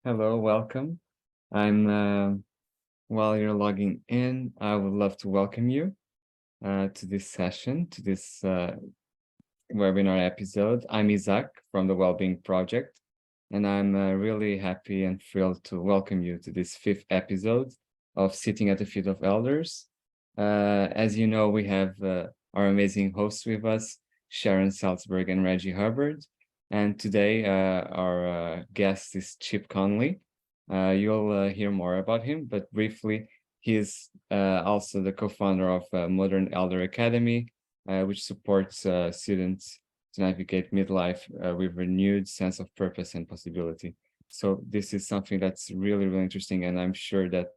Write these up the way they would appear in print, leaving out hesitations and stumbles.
Hello, welcome. I'm While you're logging in, I would love to welcome you to this session, to this webinar episode. I'm Isaac from the Wellbeing Project, and I'm really happy and thrilled to welcome you to this fifth episode of Sitting at the Feet of Elders. As you know, we have our amazing hosts with us, Sharon Salzberg and Reggie Hubbard. And today, our guest is Chip Conley. You'll hear more about him, but briefly, he is also the co-founder of Modern Elder Academy, which supports students to navigate midlife with renewed sense of purpose and possibility. So this is something that's really, really interesting, and I'm sure that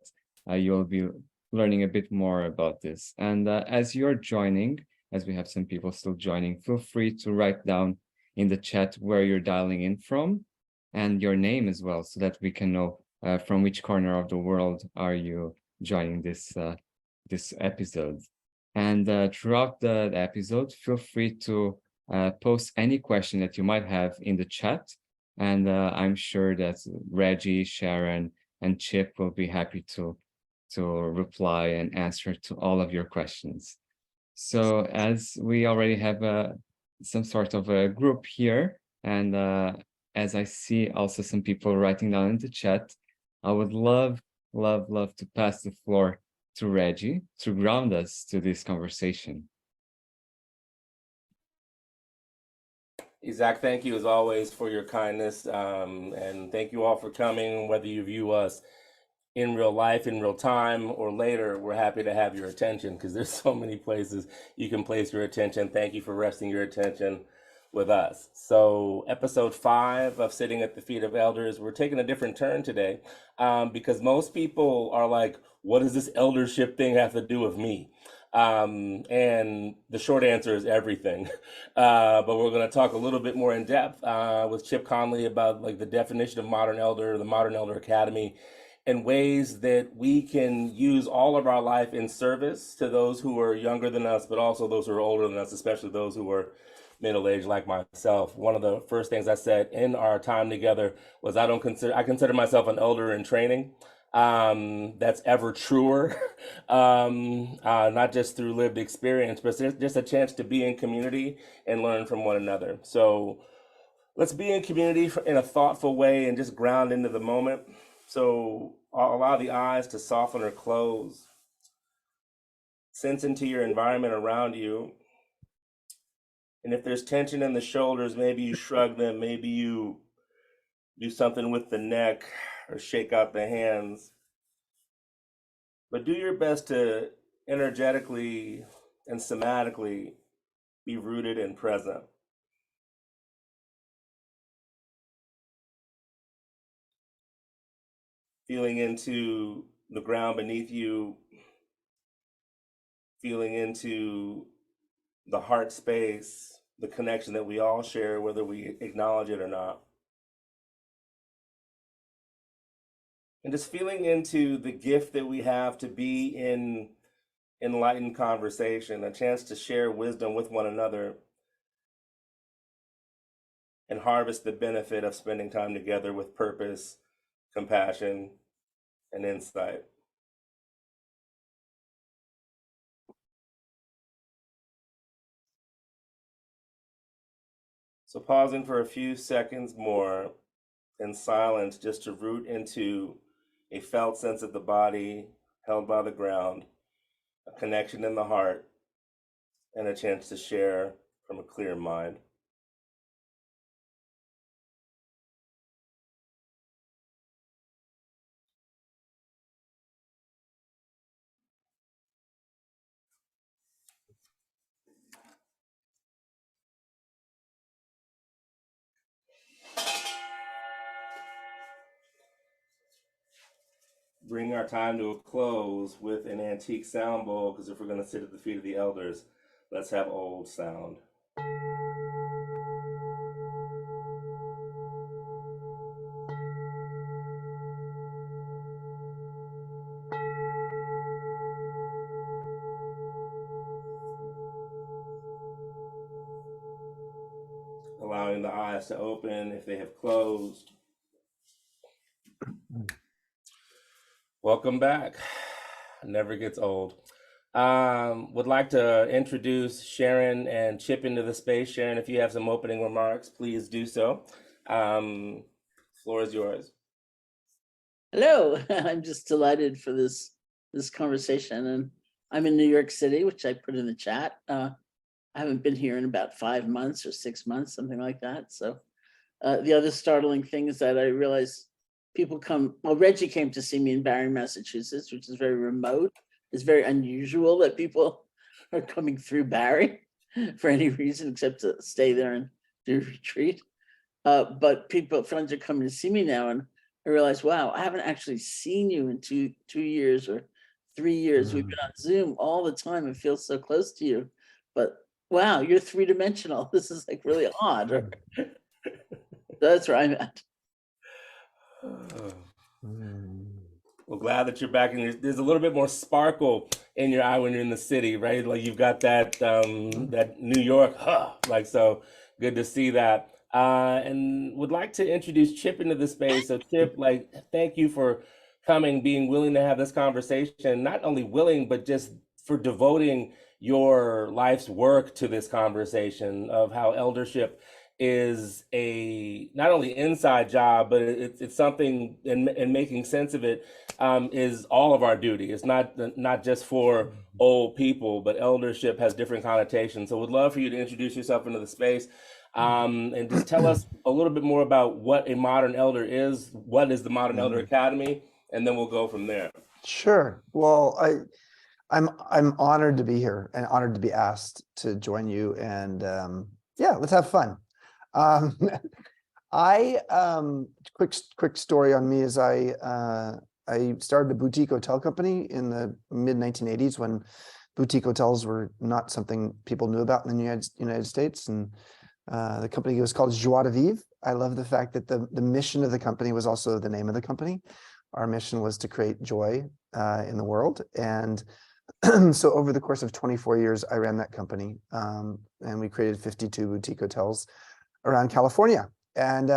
you'll be learning a bit more about this. And as you're joining, as we have some people still joining, feel free to write down in the chat where you're dialing in from and your name as well, so that we can know from which corner of the world are you joining this episode. And throughout the episode, feel free to post any question that you might have in the chat. And I'm sure that Reggie, Sharon, and Chip will be happy to reply and answer to all of your questions. So as we already have some sort of a group here, and as I see also some people writing down in the chat, I would love to pass the floor to Reggie to ground us to this conversation. Isaac, thank you as always for your kindness, and thank you all for coming. Whether you view us in real life, in real time, or later, we're happy to have your attention because there's so many places you can place your attention. Thank you for resting your attention with us. So episode 5 of Sitting at the Feet of Elders, we're taking a different turn today because most people are like, what does this eldership thing have to do with me? And the short answer is everything. But we're going to talk a little bit more in depth with Chip Conley about like the definition of modern elder, the Modern Elder Academy, and ways that we can use all of our life in service to those who are younger than us, but also those who are older than us, especially those who are middle-aged like myself. One of the first things I said in our time together was I consider myself an elder in training. That's ever truer, not just through lived experience, but just a chance to be in community and learn from one another. So let's be in community in a thoughtful way and just ground into the moment. So I'll allow the eyes to soften or close. Sense into your environment around you. And if there's tension in the shoulders, maybe you shrug them, maybe you do something with the neck or shake out the hands. But do your best to energetically and somatically be rooted and present. Feeling into the ground beneath you, feeling into the heart space, the connection that we all share, whether we acknowledge it or not. And just feeling into the gift that we have to be in enlightened conversation, a chance to share wisdom with one another and harvest the benefit of spending time together with purpose, compassion, and insight. So pausing for a few seconds more in silence just to root into a felt sense of the body held by the ground, a connection in the heart, and a chance to share from a clear mind. Bring our time to a close with an antique sound bowl, because if we're going to sit at the feet of the elders, let's have old sound. Allowing the eyes to open if they have closed. Welcome back. Never gets old. Would like to introduce Sharon and Chip into the space. Sharon, if you have some opening remarks, please do so. Floor is yours. Hello, I'm just delighted for this conversation, and I'm in New York City, which I put in the chat. I haven't been here in about 5 months or 6 months, something like that. So the other startling thing is that I realized people come. Well, Reggie came to see me in Barre, Massachusetts, which is very remote. It's very unusual that people are coming through Barre for any reason except to stay there and do retreat. But friends are coming to see me now, and I realize, wow, I haven't actually seen you in two years or 3 years. We've been on Zoom all the time. It feels so close to you, but wow, you're 3-dimensional. This is like really odd. That's where I'm at. Well, glad that you're back, and there's a little bit more sparkle in your eye when you're in the city, right? Like you've got that that New York, like, so good to see that. And would like to introduce Chip into the space. So Chip, like, thank you for coming, being willing to have this conversation. Not only willing, but just for devoting your life's work to this conversation of how eldership is a not only inside job, but it's something, and making sense of it is all of our duty. It's not just for old people, but eldership has different connotations. So would love for you to introduce yourself into the space, and just tell us a little bit more about what a modern elder is, what is the Modern Elder Academy, and then we'll go from there. Sure. Well, I'm honored to be here and honored to be asked to join you, and yeah, let's have fun. Quick story on me is I started a boutique hotel company in the mid 1980s when boutique hotels were not something people knew about in the United States, and the company was called Joie de Vivre. I love the fact that the mission of the company was also the name of the company. Our mission was to create joy in the world, and so over the course of 24 years, I ran that company, and we created 52 boutique hotels around California. And,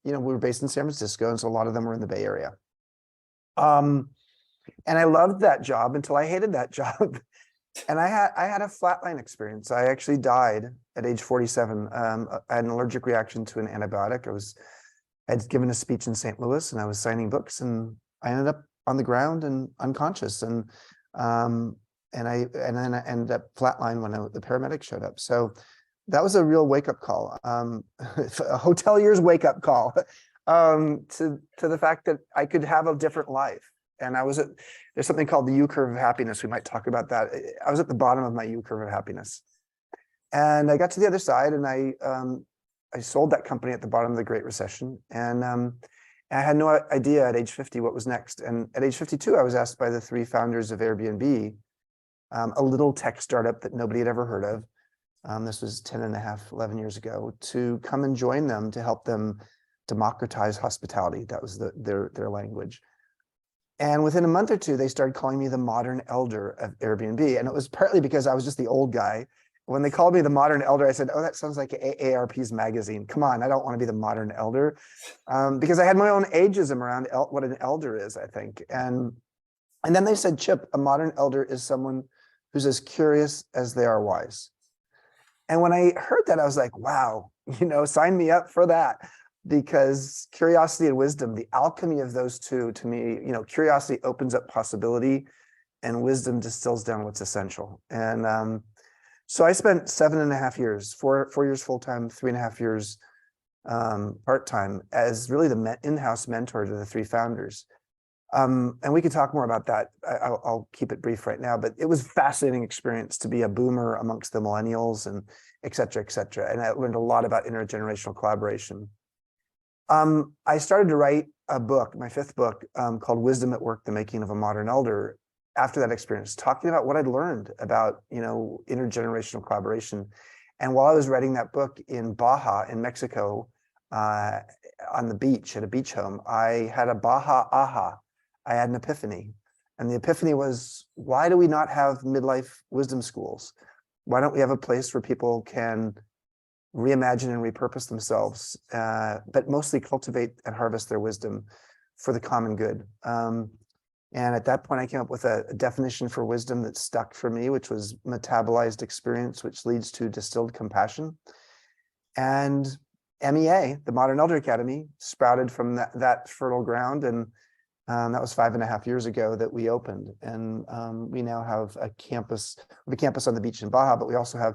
we were based in San Francisco, and so a lot of them were in the Bay Area. And I loved that job until I hated that job. And I had a flatline experience. I actually died at age 47. I had an allergic reaction to an antibiotic. I had given a speech in St. Louis, and I was signing books, and I ended up on the ground and unconscious. And then I ended up flatline when the paramedics showed up. So that was a real wake-up call, a hotelier's wake-up call to the fact that I could have a different life. And there's something called the U curve of happiness. We might talk about that. I was at the bottom of my U curve of happiness. And I got to the other side, and I sold that company at the bottom of the Great Recession. And I had no idea at age 50 what was next. And at age 52, I was asked by the 3 founders of Airbnb, a little tech startup that nobody had ever heard of. This was 10 and a half, 11 years ago, to come and join them to help them democratize hospitality. That was their language. And within a month or two, they started calling me the modern elder of Airbnb. And it was partly because I was just the old guy. When they called me the modern elder, I said, oh, that sounds like AARP's magazine. Come on, I don't want to be the modern elder. Because I had my own ageism around what an elder is, I think. And then they said, Chip, a modern elder is someone who's as curious as they are wise. And when I heard that, I was like, wow, sign me up for that. Because curiosity and wisdom, the alchemy of those two, to me, curiosity opens up possibility, and wisdom distills down what's essential. And so I spent 7.5 years, 4 years full-time, 3.5 years part-time, as really the in-house mentor to the 3 founders. And we could talk more about that. I'll keep it brief right now, but it was a fascinating experience to be a boomer amongst the millennials, and et cetera, et cetera. And I learned a lot about intergenerational collaboration. I started to write a book, my 5th book, called Wisdom at Work, The Making of a Modern Elder, after that experience, talking about what I'd learned about, intergenerational collaboration. And while I was writing that book in Baja, in Mexico, on the beach, at a beach home, I had a Baja aha. I had an epiphany. And the epiphany was, why do we not have midlife wisdom schools? Why don't we have a place where people can reimagine and repurpose themselves, but mostly cultivate and harvest their wisdom for the common good? And at that point, I came up with a definition for wisdom that stuck for me, which was metabolized experience, which leads to distilled compassion. And MEA, the Modern Elder Academy, sprouted from that fertile ground. And that was 5.5 years ago that we opened. And we now have a campus on the beach in Baja, but we also have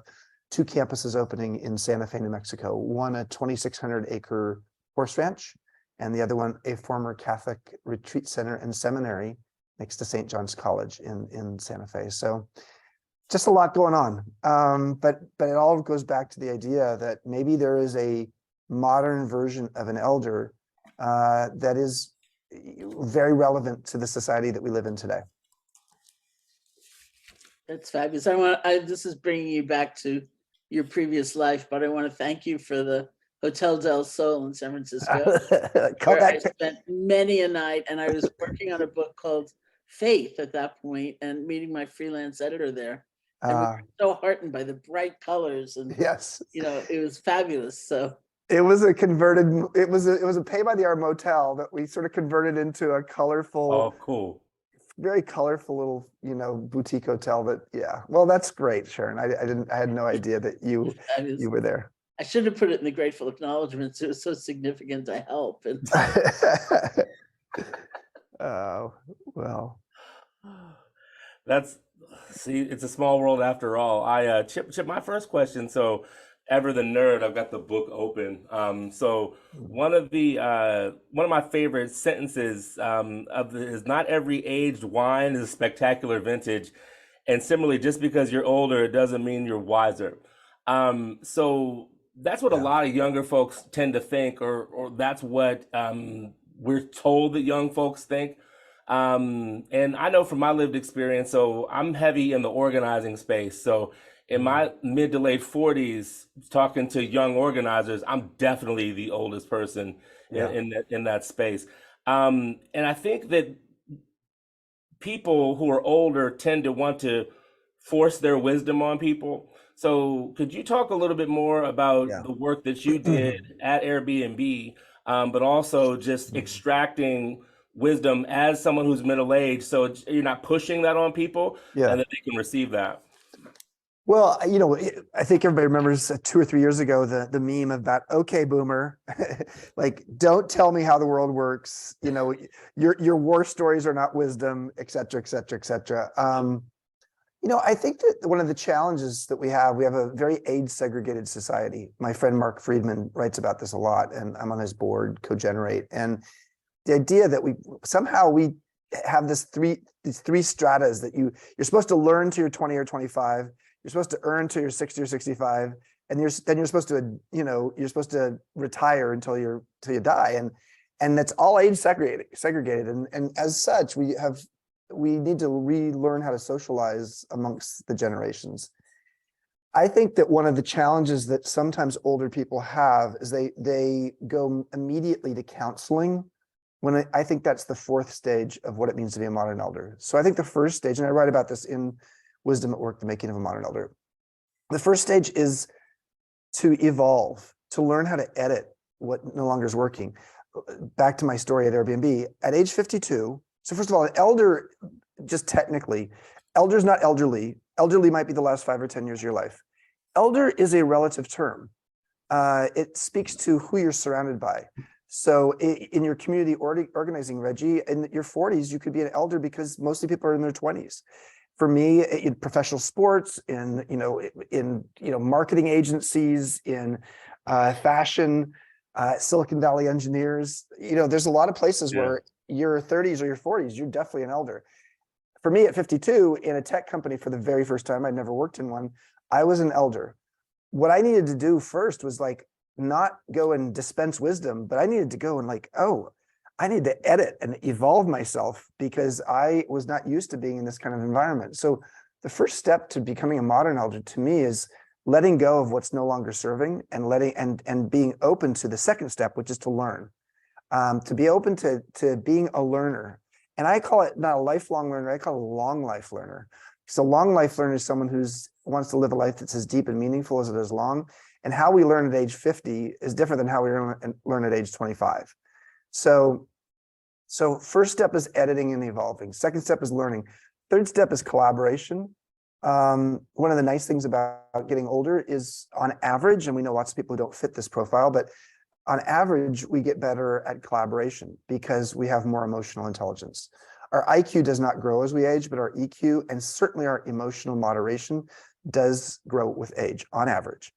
2 campuses opening in Santa Fe, New Mexico. One, a 2,600-acre horse ranch, and the other one, a former Catholic retreat center and seminary next to St. John's College in Santa Fe. So just a lot going on. But it all goes back to the idea that maybe there is a modern version of an elder that is very relevant to the society that we live in today. That's fabulous. This is bringing you back to your previous life, but I want to thank you for the Hotel del Sol in San Francisco, where I spent many a night, and I was working on a book called Faith at that point, and meeting my freelance editor there. And we were so heartened by the bright colors, and yes, it was fabulous. So it was a converted. It was a pay by the hour motel that we sort of converted into a colorful. Oh, cool. Very colorful little, boutique hotel that, yeah. Well, that's great, Sharon. I had no idea that you were there. I should have put it in the grateful acknowledgments. It was so significant to help. And oh, well. It's a small world after all. Chip, my first question. So, Ever the Nerd, I've got the book open. So one of my favorite sentences is not every aged wine is a spectacular vintage, and similarly, just because you're older, it doesn't mean you're wiser. So that's what a lot of younger folks tend to think, or that's what we're told that young folks think. And I know from my lived experience, so I'm heavy in the organizing space. So in my mid to late 40s, talking to young organizers, I'm definitely the oldest person in that space. And I think that people who are older tend to want to force their wisdom on people. So could you talk a little bit more about the work that you did at Airbnb, but also just extracting wisdom as someone who's middle-aged, so you're not pushing that on people and that they can receive that? Well, I think everybody remembers 2 or 3 years ago, the meme about, okay, boomer, like, don't tell me how the world works. Your war stories are not wisdom, et cetera, et cetera, et cetera. I think that one of the challenges that we have a very age segregated society. My friend Mark Friedman writes about this a lot, and I'm on his board, Cogenerate. And the idea that we have these three stratas that you're supposed to learn till you're 20 or 25. You're supposed to earn till you're 60 or 65, and then you're supposed to retire until you die, and that's all age segregated, and as such, we need to relearn how to socialize amongst the generations. I think that one of the challenges that sometimes older people have is they go immediately to counseling, when I think that's the 4th stage of what it means to be a modern elder. So I think the first stage, and I write about this in Wisdom at Work, The Making of a Modern Elder. The first stage is to evolve, to learn how to edit what no longer is working. Back to my story at Airbnb, at age 52, so first of all, an elder, just technically, elder is not elderly. Elderly might be the last 5 or 10 years of your life. Elder is a relative term. It speaks to who you're surrounded by. So in your community organizing, Reggie, in your 40s, you could be an elder because mostly people are in their 20s. For me, in professional sports, in marketing agencies, in fashion, Silicon Valley engineers, there's a lot of places where your 30s or your 40s, you're definitely an elder. For me at 52, in a tech company for the very first time, I'd never worked in one, I was an elder. What I needed to do first was not go and dispense wisdom, but I needed to go and I need to edit and evolve myself because I was not used to being in this kind of environment. So the first step to becoming a modern elder to me is letting go of what's no longer serving and being open to the second step, which is to learn, to be open to being a learner. And I call it not a lifelong learner, I call it a long life learner. So long life learner is someone who wants to live a life that's as deep and meaningful as it is long. And how we learn at age 50 is different than how we learn at age 25. So So first step is editing and evolving. Second step is learning. Third step is collaboration. One of the nice things about getting older is on average, and we know lots of people who don't fit this profile, but on average, we get better at collaboration because we have more emotional intelligence. Our IQ does not grow as we age, but our EQ and certainly our emotional moderation does grow with age on average.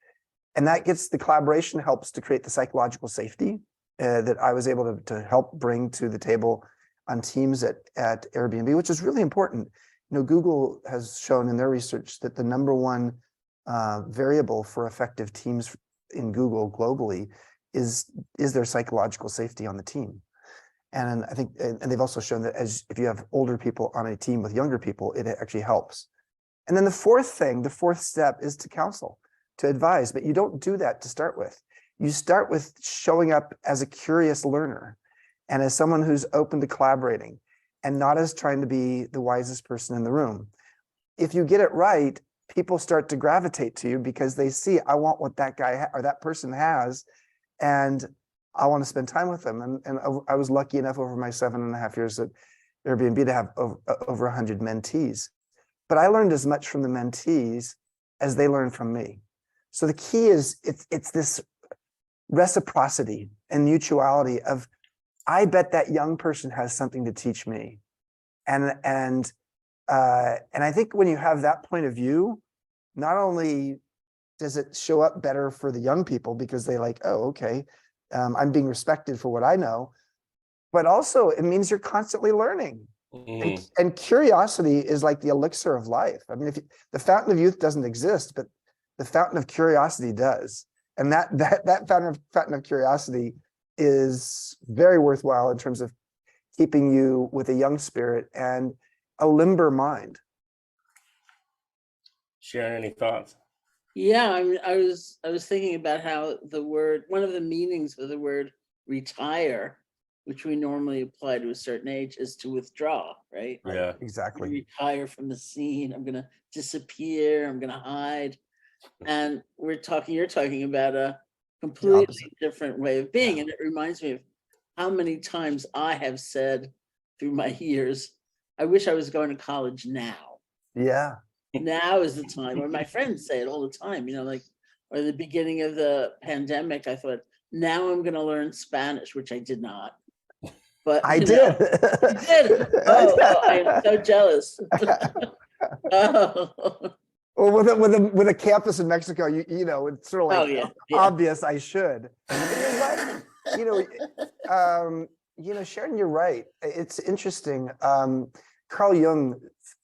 And that gets the collaboration helps to create the psychological safety that I was able to help bring to the table on teams at Airbnb, which is really important. You know, Google has shown in their research that the number one variable for effective teams in Google globally is their psychological safety on the team. And I think, and they've also shown that if you have older people on a team with younger people, it actually helps. And then the fourth step is to counsel, to advise, but you don't do that to start with. You start with showing up as a curious learner and as someone who's open to collaborating and not as trying to be the wisest person in the room. If you get it right, people start to gravitate to you because they see, I want what that guy or that person has, and I want to spend time with them. And I was lucky enough over my 7.5 years at Airbnb to have over 100 mentees. But I learned as much from the mentees as they learned from me. So the key is it's this reciprocity and mutuality of, I bet that young person has something to teach me. And I think when you have that point of view, not only does it show up better for the young people because they like, oh, okay, I'm being respected for what I know, but also it means you're constantly learning. And curiosity is like the elixir of life. I mean, the fountain of youth doesn't exist, but the fountain of curiosity does. And that fountain of curiosity is very worthwhile in terms of keeping you with a young spirit and a limber mind. Sharon, any thoughts? Yeah, I was thinking about how one of the meanings of the word retire, which we normally apply to a certain age, is to withdraw, right? Yeah, Exactly. Retire from the scene. I'm gonna disappear. I'm gonna hide. And you're talking about a completely different way of being. And it reminds me of how many times I have said through my years, I wish I was going to college now. Yeah. Now is the time. Or my friends say it all the time, like, or the beginning of the pandemic, I thought, now I'm going to learn Spanish, which I did not. But I did. You did. Oh, I am so jealous. Oh. Well, with a campus in Mexico, you know, it's sort of like obvious I should. But Sharon, you're right. It's interesting. Carl Jung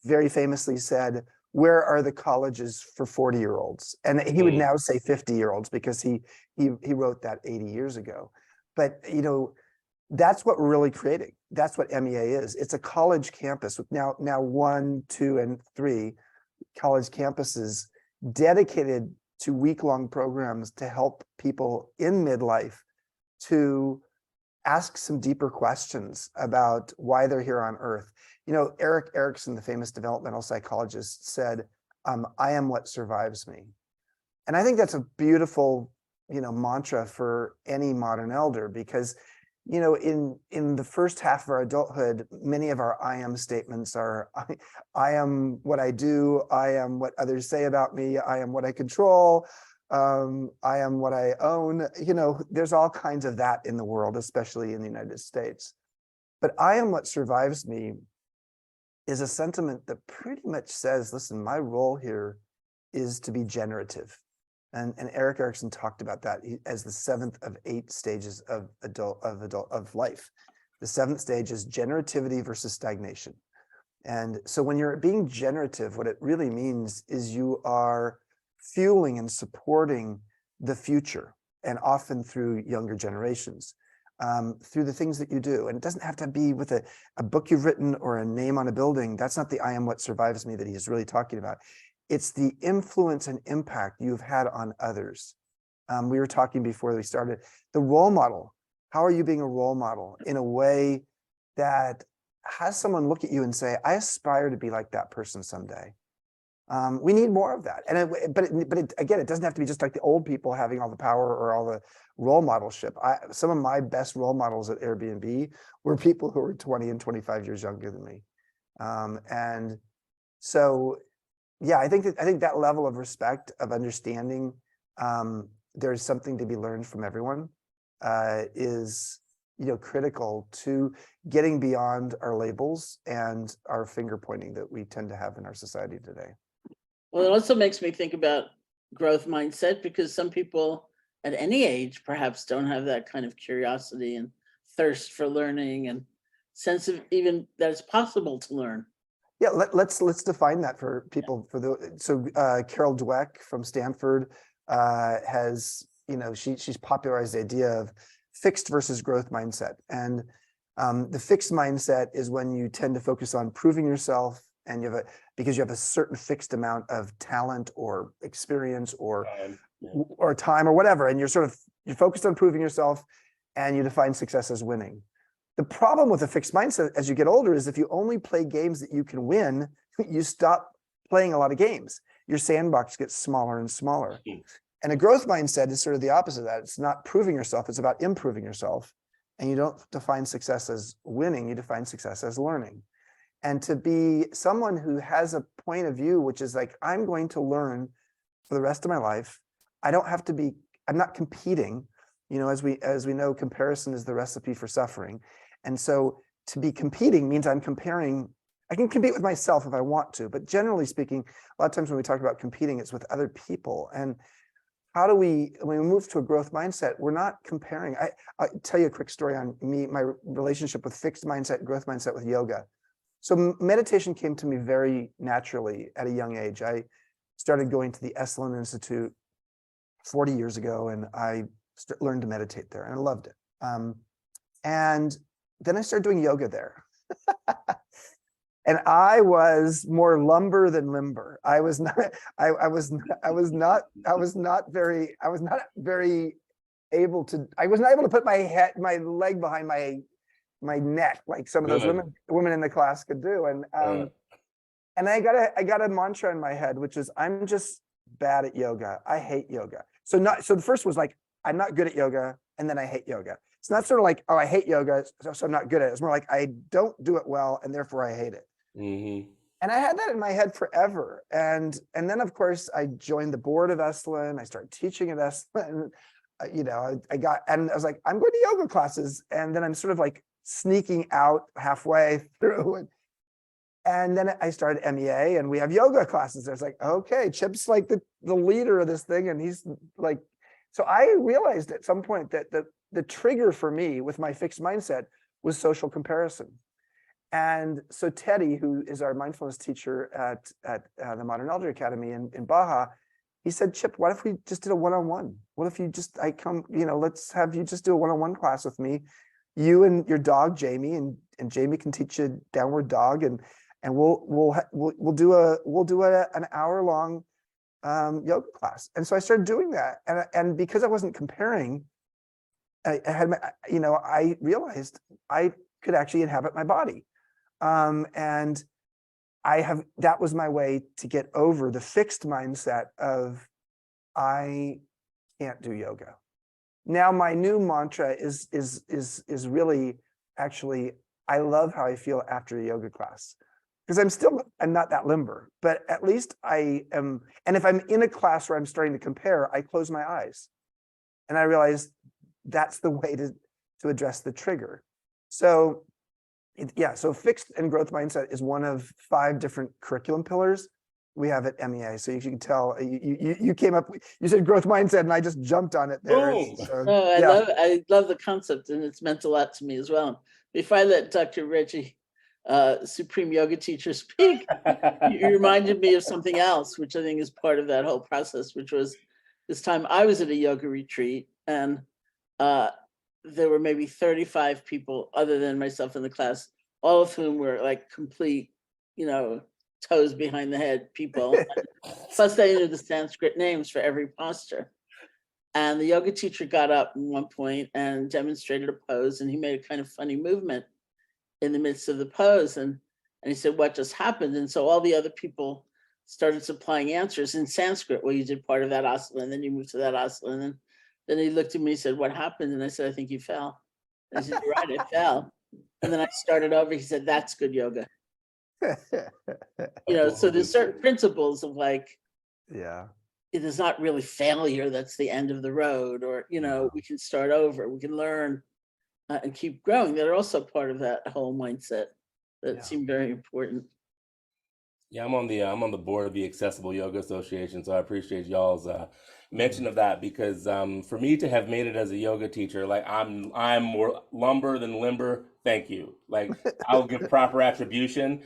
very famously said, "Where are the colleges for 40-year-olds?" And he would now say 50-year-olds because he wrote that 80 years ago. But that's what we're really creating. That's what MEA is. It's a college campus with now 1, 2, and 3 college campuses dedicated to week-long programs to help people in midlife to ask some deeper questions about why they're here on Earth. Erik Erikson, the famous developmental psychologist, said, I am what survives me. And I think that's a beautiful, mantra for any modern elder, because in the first half of our adulthood, many of our I am statements are, I am what I do, I am what others say about me, I am what I control, I am what I own. There's all kinds of that in the world, especially in the United States. But I am what survives me is a sentiment that pretty much says, listen, my role here is to be generative. And Erik Erikson talked about that as the 7th of 8 stages of life. The 7th stage is generativity versus stagnation. And so when you're being generative, what it really means is you are fueling and supporting the future, and often through younger generations, through the things that you do. And it doesn't have to be with a book you've written or a name on a building. That's not the I am what survives me that he's really talking about. It's the influence and impact you've had on others. We were talking before we started, the role model. How are you being a role model in a way that has someone look at you and say, I aspire to be like that person someday? We need more of that. Again, it doesn't have to be just like the old people having all the power or all the role modelship. Some of my best role models at Airbnb were people who were 20 and 25 years younger than me. And so, yeah, I think that level of respect, of understanding, there's something to be learned from everyone, is, critical to getting beyond our labels and our finger pointing that we tend to have in our society today. Well, it also makes me think about growth mindset, because some people at any age perhaps don't have that kind of curiosity and thirst for learning and sense of even that it's possible to learn. Yeah, let's define that for people. Carol Dweck from Stanford has, she's popularized the idea of fixed versus growth mindset. And the fixed mindset is when you tend to focus on proving yourself, and because you have a certain fixed amount of talent or experience or time or whatever, and you're focused on proving yourself, and you define success as winning. The problem with a fixed mindset as you get older is if you only play games that you can win, you stop playing a lot of games. Your sandbox gets smaller and smaller. And a growth mindset is sort of the opposite of that. It's not proving yourself, it's about improving yourself. And you don't define success as winning, you define success as learning. And to be someone who has a point of view, which is like, I'm going to learn for the rest of my life. I'm not competing. As we know, comparison is the recipe for suffering. And so to be competing means I can compete with myself if I want to, but generally speaking, a lot of times when we talk about competing, it's with other people. And when we move to a growth mindset, we're not comparing. I'll tell you a quick story on my relationship with fixed mindset, growth mindset with yoga. So meditation came to me very naturally at a young age. I started going to the Esalen Institute 40 years ago, and I learned to meditate there, and I loved it. And then I started doing yoga there. And I was more lumber than limber. I was not able to put my leg behind my neck like some of those women in the class could do. And I got a mantra in my head, which is, I'm just bad at yoga. I hate yoga. So the first was like, I'm not good at yoga, and then I hate yoga. It's not sort of like, oh, I hate yoga, so I'm not good at it. It's more like, I don't do it well, and therefore I hate it. Mm-hmm. And I had that in my head forever. And then, of course, I joined the board of Esalen. I started teaching at Esalen. I was like, I'm going to yoga classes. And then I'm sort of like sneaking out halfway through. And then I started MEA, and we have yoga classes. I was like, okay, Chip's like the leader of this thing. And he's like, so I realized at some point that the trigger for me with my fixed mindset was social comparison. And so Teddy, who is our mindfulness teacher at the Modern Elder Academy in Baja, he said, Chip, what if we just did a one-on-one? What if let's have you just do a one-on-one class with me, you and your dog, Jamie, and Jamie can teach you downward dog, and we'll do an hour-long yoga class. And so I started doing that. And because I wasn't comparing, I realized I could actually inhabit my body. And that was my way to get over the fixed mindset of I can't do yoga. Now my new mantra is really actually, I love how I feel after a yoga class, because I'm not that limber, but at least I am. And if I'm in a class where I'm starting to compare, I close my eyes, and I realize that's the way to address the trigger. So so fixed and growth mindset is one of 5 different curriculum pillars we have at MEA. So you can tell you came up, you said growth mindset, and I just jumped on it there. I love the concept, and it's meant a lot to me as well. Before I let Dr. Reggie, Supreme Yoga teacher, speak, you reminded me of something else, which I think is part of that whole process, which was this time I was at a yoga retreat, and there were maybe 35 people other than myself in the class, all of whom were like complete, toes behind the head people. Plus they knew the Sanskrit names for every posture. And the yoga teacher got up at one point and demonstrated a pose, and he made a kind of funny movement in the midst of the pose. And he said, what just happened? And so all the other people started supplying answers in Sanskrit, where you did part of that asana, and then you moved to that asana. And then he looked at me and said, "What happened?" And I said, "I think you fell." And I said, "You're right, I fell." And then I started over. He said, "That's good yoga." So there's certain principles of like, Yeah. it is not really failure that's the end of the road, or we can start over, we can learn and keep growing, that are also part of that whole mindset that Yeah. seem very important. Yeah, I'm on the board of the Accessible Yoga Association, so I appreciate y'all's mention of that, because for me to have made it as a yoga teacher, like I'm more lumber than limber. Thank you. Like I'll give proper attribution,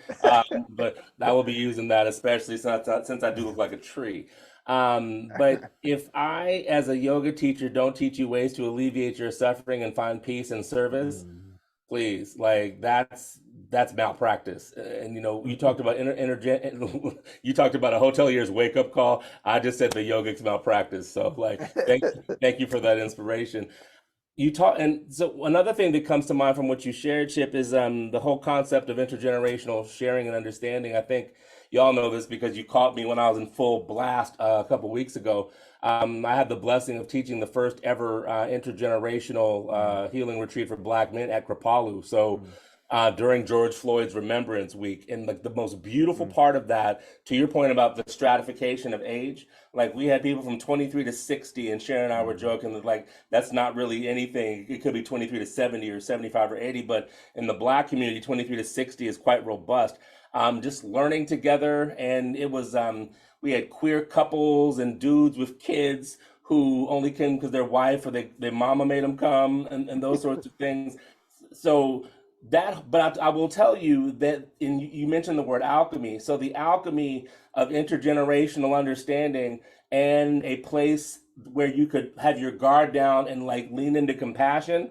but I will be using that, especially since I do look like a tree. But if I, as a yoga teacher, don't teach you ways to alleviate your suffering and find peace and service, please, like that's malpractice. And you talked about you talked about a hotelier's wake up call. I just said the yogic's malpractice. So like, thank you for that inspiration. You talk, and so another thing that comes to mind from what you shared, Chip, is the whole concept of intergenerational sharing and understanding. I think y'all know this because you caught me when I was in full blast a couple weeks ago. I had the blessing of teaching the first ever intergenerational healing retreat for Black men at Kripalu. So during George Floyd's Remembrance Week, and like the most beautiful part of that, to your point about the stratification of age, like we had people from 23 to 60, and Sharon and I were joking that like that's not really anything. It could be 23 to 70 or 75 or 80, but in the Black community, 23 to 60 is quite robust. Just learning together, and it was we had queer couples and dudes with kids who only came because their wife or their mama made them come, and those sorts of things. So but I will tell you that you mentioned the word alchemy. So the alchemy of intergenerational understanding and a place where you could have your guard down and like lean into compassion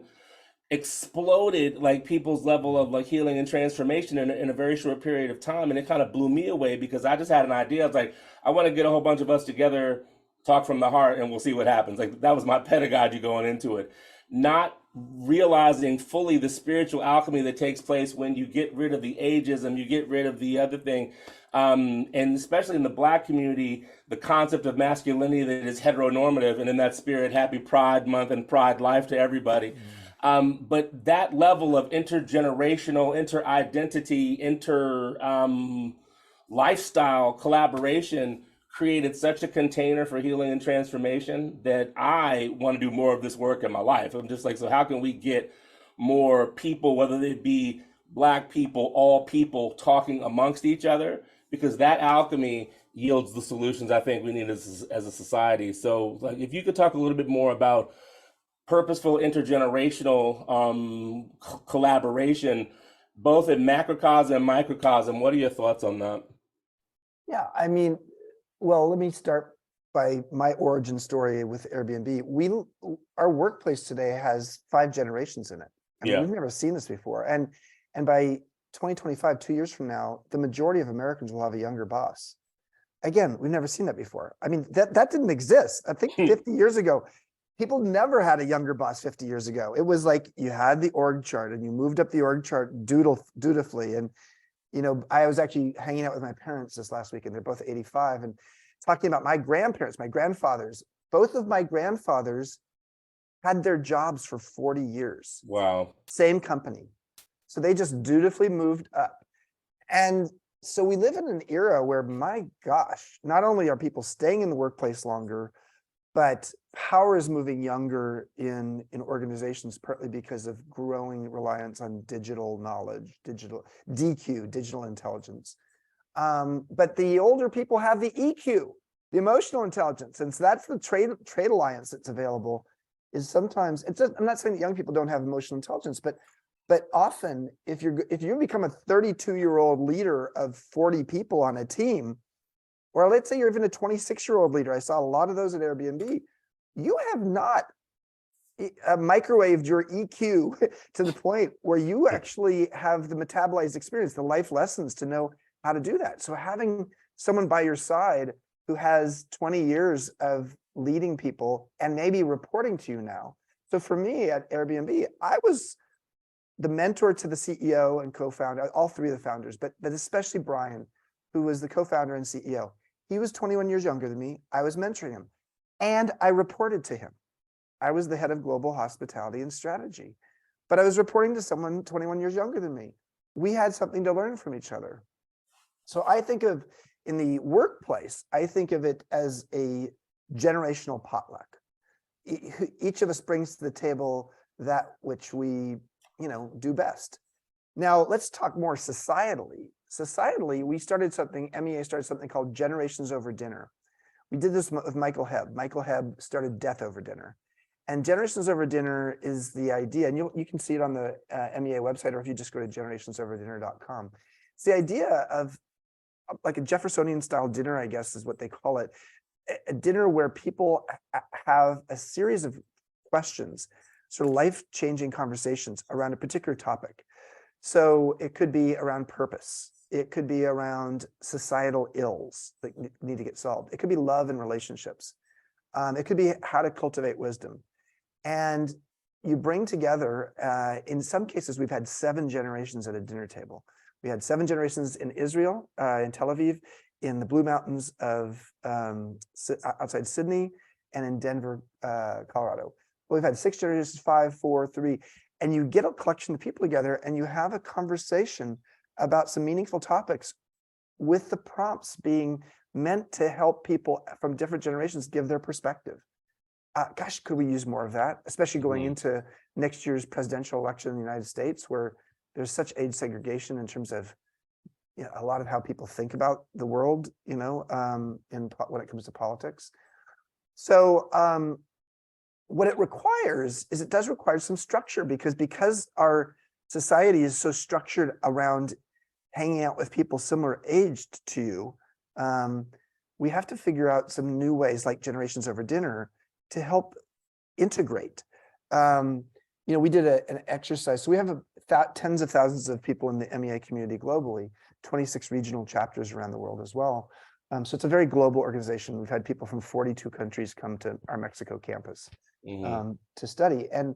exploded like people's level of like healing and transformation in a very short period of time. And it kind of blew me away because I just had an idea. I was like, I want to get a whole bunch of us together, talk from the heart, and we'll see what happens. Like that was my pedagogy going into it. Not realizing fully the spiritual alchemy that takes place when you get rid of the ageism, you get rid of the other thing. And especially in the Black community, the concept of masculinity that is heteronormative, and in that spirit, happy Pride Month and Pride Life to everybody. But that level of intergenerational, inter-identity, lifestyle collaboration created such a container for healing and transformation that I want to do more of this work in my life. I'm just like, so how can we get more people, whether they be Black people, all people, talking amongst each other? Because that alchemy yields the solutions I think we need as a society. So like, if you could talk a little bit more about purposeful intergenerational collaboration, both in macrocosm and microcosm. What are your thoughts on that? Yeah, I mean, well, let me start by my origin story with Airbnb. Our workplace today has 5 generations in it. I mean, Yeah. we've never seen this before. And by 2025, 2 years from now, the majority of Americans will have a younger boss. Again, we've never seen that before. I mean, that didn't exist. I think 50 years ago, people never had a younger boss 50 years ago. It was like you had the org chart and you moved up the org chart dutifully. And, I was actually hanging out with my parents this last week, and they're both 85, and talking about my grandparents, my grandfathers. Both of my grandfathers had their jobs for 40 years. Wow. Same company. So they just dutifully moved up. And so we live in an era where, my gosh, not only are people staying in the workplace longer, but power is moving younger in organizations, partly because of growing reliance on digital knowledge, digital DQ, digital intelligence. But the older people have the EQ, the emotional intelligence. And so that's the trade alliance that's available. Is sometimes I'm not saying that young people don't have emotional intelligence, but often if you become a 32-year-old leader of 40 people on a team, or let's say you're even a 26-year-old leader. I saw a lot of those at Airbnb. You have not microwaved your EQ to the point where you actually have the metabolized experience, the life lessons to know how to do that. So having someone by your side who has 20 years of leading people and maybe reporting to you now. So for me at Airbnb, I was the mentor to the CEO and co-founder, all 3 of the founders, but especially Brian, who was the co-founder and CEO. He was 21 years younger than me. I was mentoring him, and I reported to him. I was the head of global hospitality and strategy, but I was reporting to someone 21 years younger than me. We had something to learn from each other. So I think of, in the workplace, I think of it as a generational potluck. Each of us brings to the table that which we, do best. Now let's talk more societally. Societally, we started something, MEA started something called Generations Over Dinner. We did this with Michael Hebb. Michael Hebb started Death Over Dinner. And Generations Over Dinner is the idea, and you can see it on the MEA website, or if you just go to generationsoverdinner.com. It's the idea of like a Jeffersonian style dinner, I guess is what they call it. A dinner where people have a series of questions, sort of life-changing conversations around a particular topic. So it could be around purpose. It could be around societal ills that need to get solved. It could be love and relationships. It could be how to cultivate wisdom. And you bring together, in some cases, we've had 7 generations at a dinner table. We had 7 generations in Israel, in Tel Aviv, in the Blue Mountains of outside Sydney, and in Denver, Colorado. We've had 6 generations, 5, 4, 3, and you get a collection of people together and you have a conversation about some meaningful topics, with the prompts being meant to help people from different generations give their perspective. Gosh, could we use more of that, especially going into next year's presidential election in the United States, where there's such age segregation in terms of a lot of how people think about the world, when it comes to politics. So what it requires is, it does require some structure, because our society is so structured around hanging out with people similar aged to you. We have to figure out some new ways, like Generations Over Dinner, to help integrate. We did an exercise. So we have tens of thousands of people in the MEA community globally, 26 regional chapters around the world as well. So it's a very global organization. We've had people from 42 countries come to our Mexico campus to study. And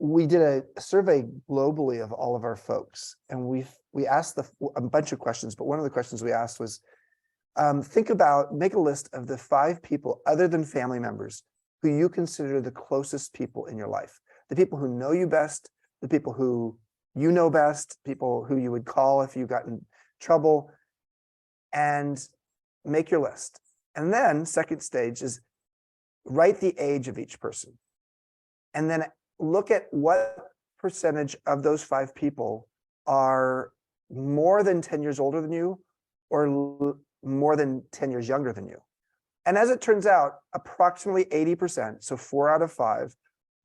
we did a survey globally of all of our folks. And we asked a bunch of questions, but one of the questions we asked was, make a list of the 5 people other than family members who you consider the closest people in your life. The people who know you best, the people who you know best, people who you would call if you got in trouble, and make your list. And then second stage is write the age of each person. And then look at what percentage of those 5 people are more than 10 years older than you, or more than 10 years younger than you. And as it turns out, approximately 80%, so 4 out of 5,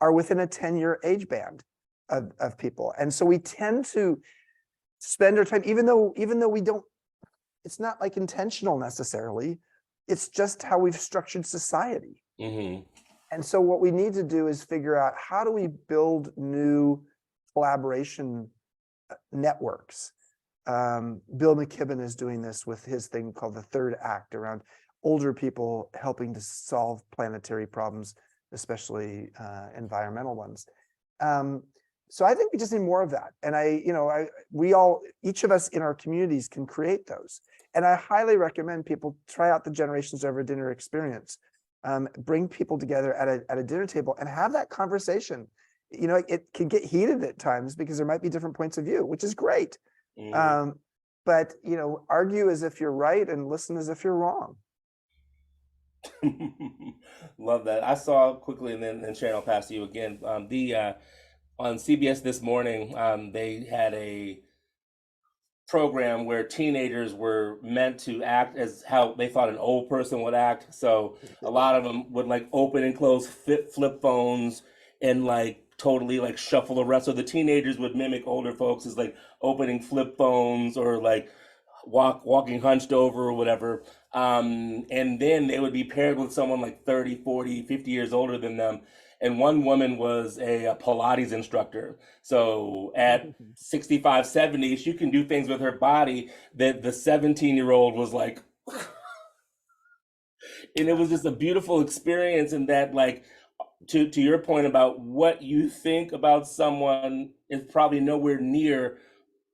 are within a 10-year age band of people. And so we tend to spend our time, even though we don't, it's not like intentional necessarily, it's just how we've structured society. And so what we need to do is figure out, how do we build new collaboration networks? Bill McKibben is doing this with his thing called the Third Act, around older people helping to solve planetary problems, especially environmental ones. So I think we just need more of that. And each of us in our communities can create those. And I highly recommend people try out the Generations Over Dinner experience. Bring people together at a dinner table and have that conversation. It can get heated at times because there might be different points of view, which is great. But argue as if you're right and listen as if you're wrong. Love that. I saw quickly, and then Sharon, I'll pass to you again. On CBS this morning, they had a program where teenagers were meant to act as how they thought an old person would act. So a lot of them would open and close flip phones and totally shuffle around. So the teenagers would mimic older folks as opening flip phones, or walking hunched over or whatever. And then they would be paired with someone 30, 40, 50 years older than them. And one woman was a Pilates instructor. So at 65, 70, she can do things with her body that the 17-year-old was like, and it was just a beautiful experience. And that to your point about what you think about someone is probably nowhere near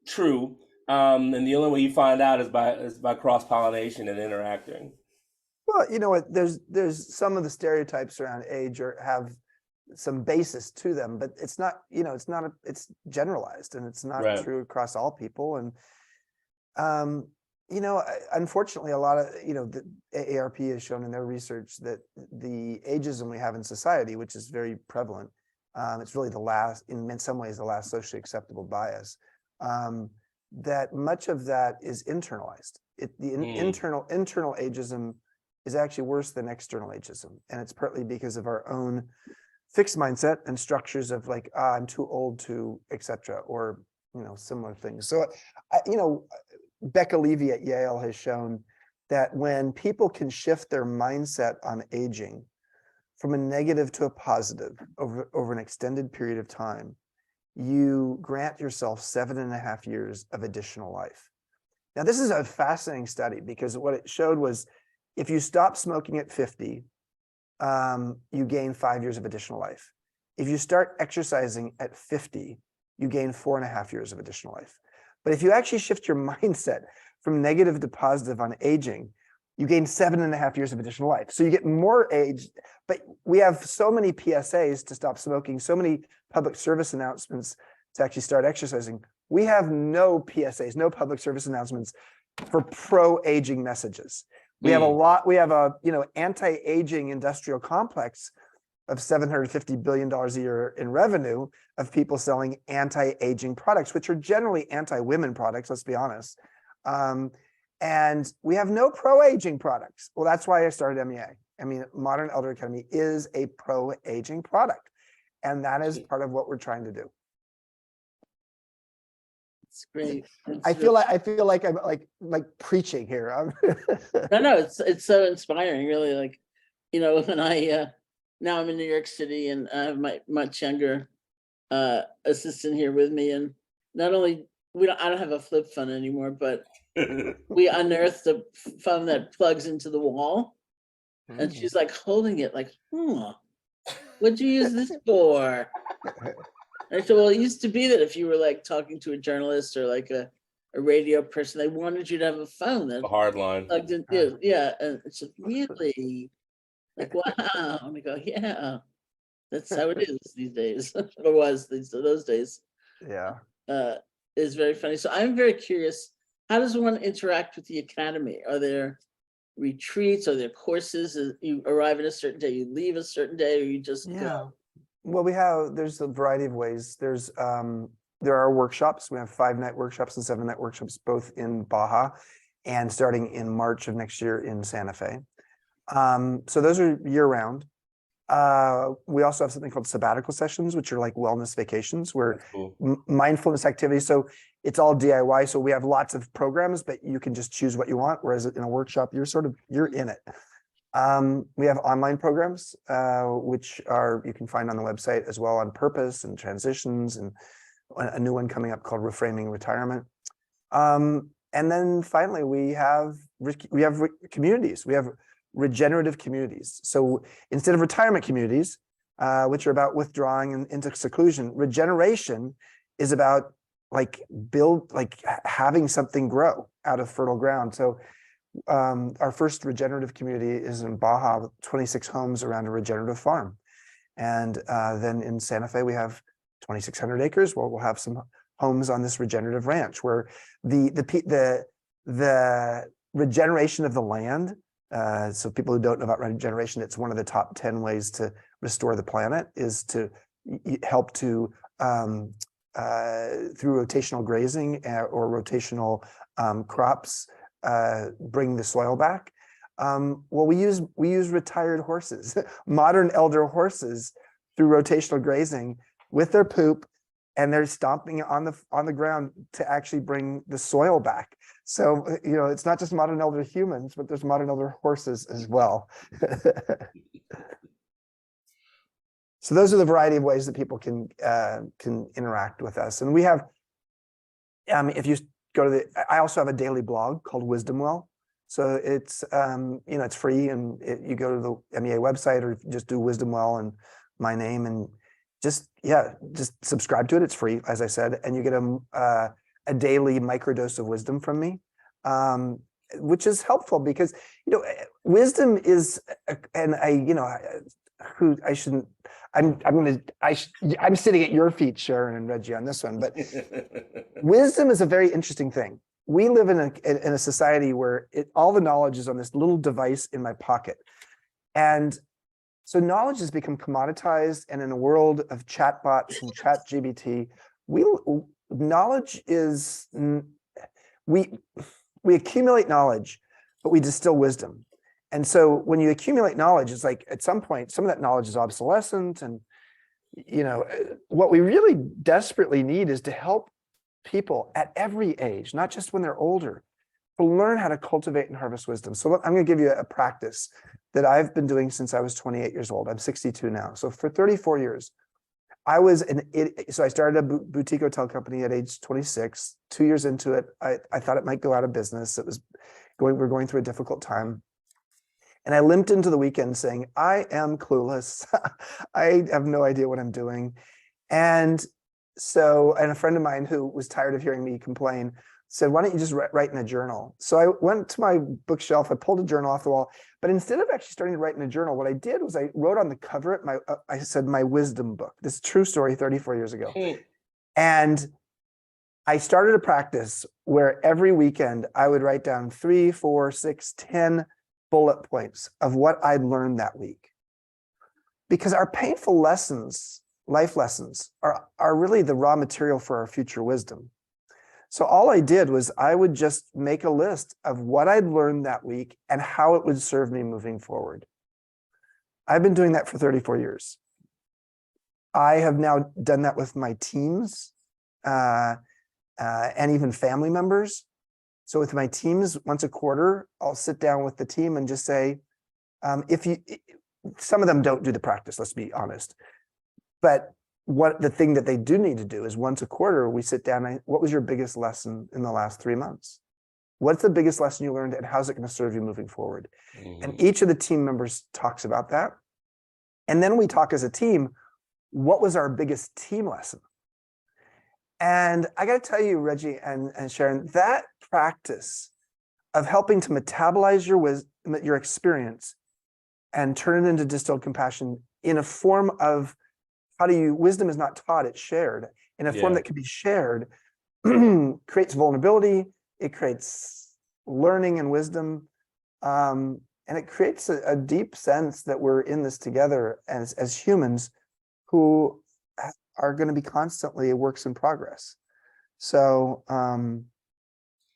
true. And the only way you find out is by cross pollination and interacting. Well, you know what, there's some of the stereotypes around age have some basis to them, but it's not, it's generalized and it's not Right. true across all people. And unfortunately, a lot of, the AARP has shown in their research that the ageism we have in society, which is very prevalent, it's really in some ways, the last socially acceptable bias, that much of that is internalized. Internal ageism is actually worse than external ageism. And it's partly because of our own fixed mindset and structures of like, I'm too old to, etc., or, similar things. So, Becca Levy at Yale has shown that when people can shift their mindset on aging from a negative to a positive over an extended period of time, you grant yourself 7.5 years of additional life. Now, this is a fascinating study because what it showed was if you stop smoking at 50, you gain 5 years of additional life. If you start exercising at 50, you gain 4.5 years of additional life. But if you actually shift your mindset from negative to positive on aging, you gain 7.5 years of additional life. So you get more age, but we have so many PSAs to stop smoking, so many public service announcements to actually start exercising. We have no PSAs, no public service announcements for pro-aging messages. We have a anti-aging industrial complex of $750 billion a year in revenue of people selling anti-aging products, which are generally anti-women products, let's be honest. And we have no pro-aging products. Well, that's why I started MEA. I mean, Modern Elder Academy is a pro-aging product. And that is part of what we're trying to do. It's great. I feel like I'm like preaching here. No, it's so inspiring, really. Like, when I now I'm in New York City and I have my much younger assistant here with me, and not only I don't have a flip phone anymore, but we unearthed a phone that plugs into the wall, and she's like holding it, like, what'd you use this for? And I said, well, it used to be that if you were like talking to a journalist or like a radio person, they wanted you to have a phone that a hard line. plugged in. Yeah, and it's just really like, wow. And I go, yeah, that's how it is these days. Or was those days. Yeah. Is very funny. So I'm very curious, how does one interact with the academy? Are there retreats? Are there courses? You arrive at a certain day, you leave a certain day, or you just go? Well, there's a variety of ways. There are workshops. We have 5-night workshops and 7-night workshops, both in Baja and starting in March of next year in Santa Fe. So those are year round. We also have something called sabbatical sessions, which are like wellness vacations where mindfulness activities. So it's all DIY. So we have lots of programs, but you can just choose what you want. Whereas in a workshop, you're in it. We have online programs, which you can find on the website as well, on purpose and transitions, and a new one coming up called Reframing Retirement. And then finally, we have communities. We have regenerative communities. So instead of retirement communities, which are about withdrawing into seclusion, regeneration is about having something grow out of fertile ground. So our first regenerative community is in Baja with 26 homes around a regenerative farm. And then in Santa Fe, we have 2,600 acres where we'll have some homes on this regenerative ranch where the regeneration of the land. So people who don't know about regeneration, it's one of the top 10 ways to restore the planet is to help to through rotational grazing or rotational crops, bring the soil back. Well, we use retired horses, modern elder horses, through rotational grazing with their poop, and they're stomping on the ground to actually bring the soil back. So it's not just modern elder humans, but there's modern elder horses as well. So those are the variety of ways that people can interact with us. And we have, if you go to I also have a daily blog called Wisdom Well. So it's, it's free, and you go to the MEA website or just do Wisdom Well and my name, and just subscribe to it. It's free, as I said, and you get a a daily microdose of wisdom from me, which is helpful because, wisdom is, and I'm sitting at your feet, Sharon and Reggie, on this one, but wisdom is a very interesting thing. We live in a society where all the knowledge is on this little device in my pocket. And so knowledge has become commoditized, and in a world of chatbots and chat GBT, knowledge is, we accumulate knowledge, but we distill wisdom. And so when you accumulate knowledge, it's like at some point, some of that knowledge is obsolescent. And, what we really desperately need is to help people at every age, not just when they're older, to learn how to cultivate and harvest wisdom. So I'm going to give you a practice that I've been doing since I was 28 years old. I'm 62 now. So for 34 years, so I started a boutique hotel company at age 26. 2 years into it, I thought it might go out of business. We're going through a difficult time. And I limped into the weekend saying, I am clueless. I have no idea what I'm doing. And a friend of mine who was tired of hearing me complain said, why don't you just write in a journal? So I went to my bookshelf, I pulled a journal off the wall, but instead of actually starting to write in a journal, what I did was I wrote on the cover, I said, my wisdom book. This is a true story 34 years ago. And I started a practice where every weekend I would write down 3, 4, 6, 10 bullet points of what I'd learned that week. Because our painful lessons, life lessons, are really the raw material for our future wisdom. So all I did was I would just make a list of what I'd learned that week and how it would serve me moving forward. I've been doing that for 34 years. I have now done that with my teams and even family members. So with my teams, once a quarter, I'll sit down with the team and just say, some of them don't do the practice, let's be honest. But the thing that they do need to do is once a quarter, we sit down and what was your biggest lesson in the last 3 months? What's the biggest lesson you learned and how's it going to serve you moving forward? Mm-hmm. And each of the team members talks about that. And then we talk as a team, what was our biggest team lesson? And I got to tell you, Reggie and Sharon, that practice of helping to metabolize your experience and turn it into distilled compassion in a form of wisdom is not taught, it's shared in a form that can be shared, creates vulnerability, it creates learning and wisdom, and it creates a deep sense that we're in this together as humans who are going to be constantly works in progress. So,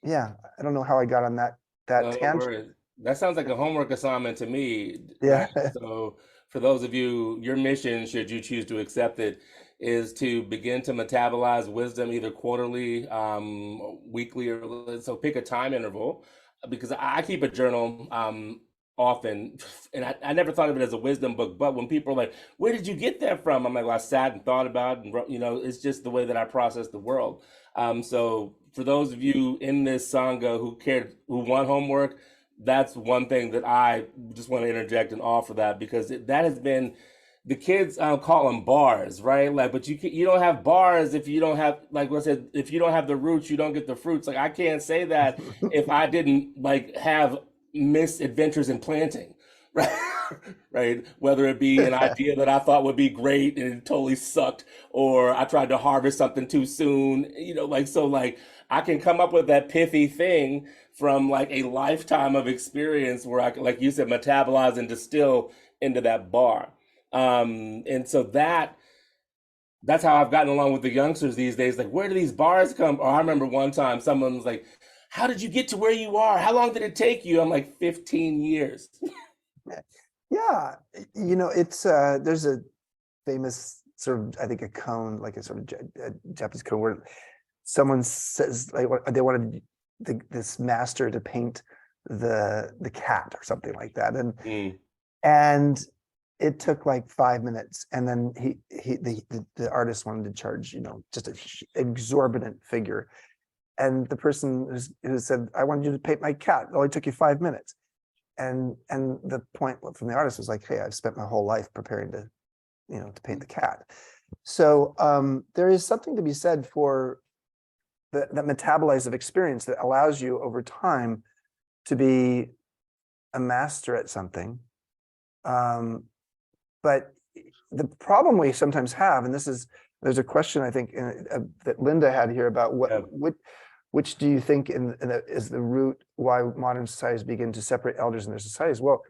yeah, I don't know how I got on that tangent. That sounds like a homework assignment to me. Yeah. Right? So for those of you, your mission, should you choose to accept it, is to begin to metabolize wisdom either quarterly, weekly, or so pick a time interval, because I keep a journal often, and I never thought of it as a wisdom book, but when people are like, where did you get that from? I'm like, well, I sat and thought about it, and it's just the way that I process the world. So for those of you in this Sangha who want homework, that's one thing that I just want to interject and offer that, because that has been, the kids call them bars, right? Like, but you don't have bars if you don't have, like I said, if you don't have the roots, you don't get the fruits. Like, I can't say that if I didn't have misadventures in planting, right? Right? Whether it be an idea that I thought would be great and it totally sucked, or I tried to harvest something too soon, I can come up with that pithy thing from a lifetime of experience where I can, like you said, metabolize and distill into that bar. And so that's how I've gotten along with the youngsters these days. Like, where do these bars come? Or I remember one time someone was like, how did you get to where you are? How long did it take you? I'm like, 15 years. Yeah. It's, there's a famous sort of, I think a cone, like a sort of Japanese cone where someone says they wanted this master to paint the cat or something like that. And it took 5 minutes. And then the artist wanted to charge, just an exorbitant figure. And the person who said, I wanted you to paint my cat, it only took you 5 minutes. And the point from the artist was like, hey, I've spent my whole life preparing to paint the cat. So there is something to be said for that metabolize of experience that allows you over time to be a master at something. But the problem we sometimes have, and there's a question I think that Linda had here about which do you think is the root why modern societies begin to separate elders in their societies? Well,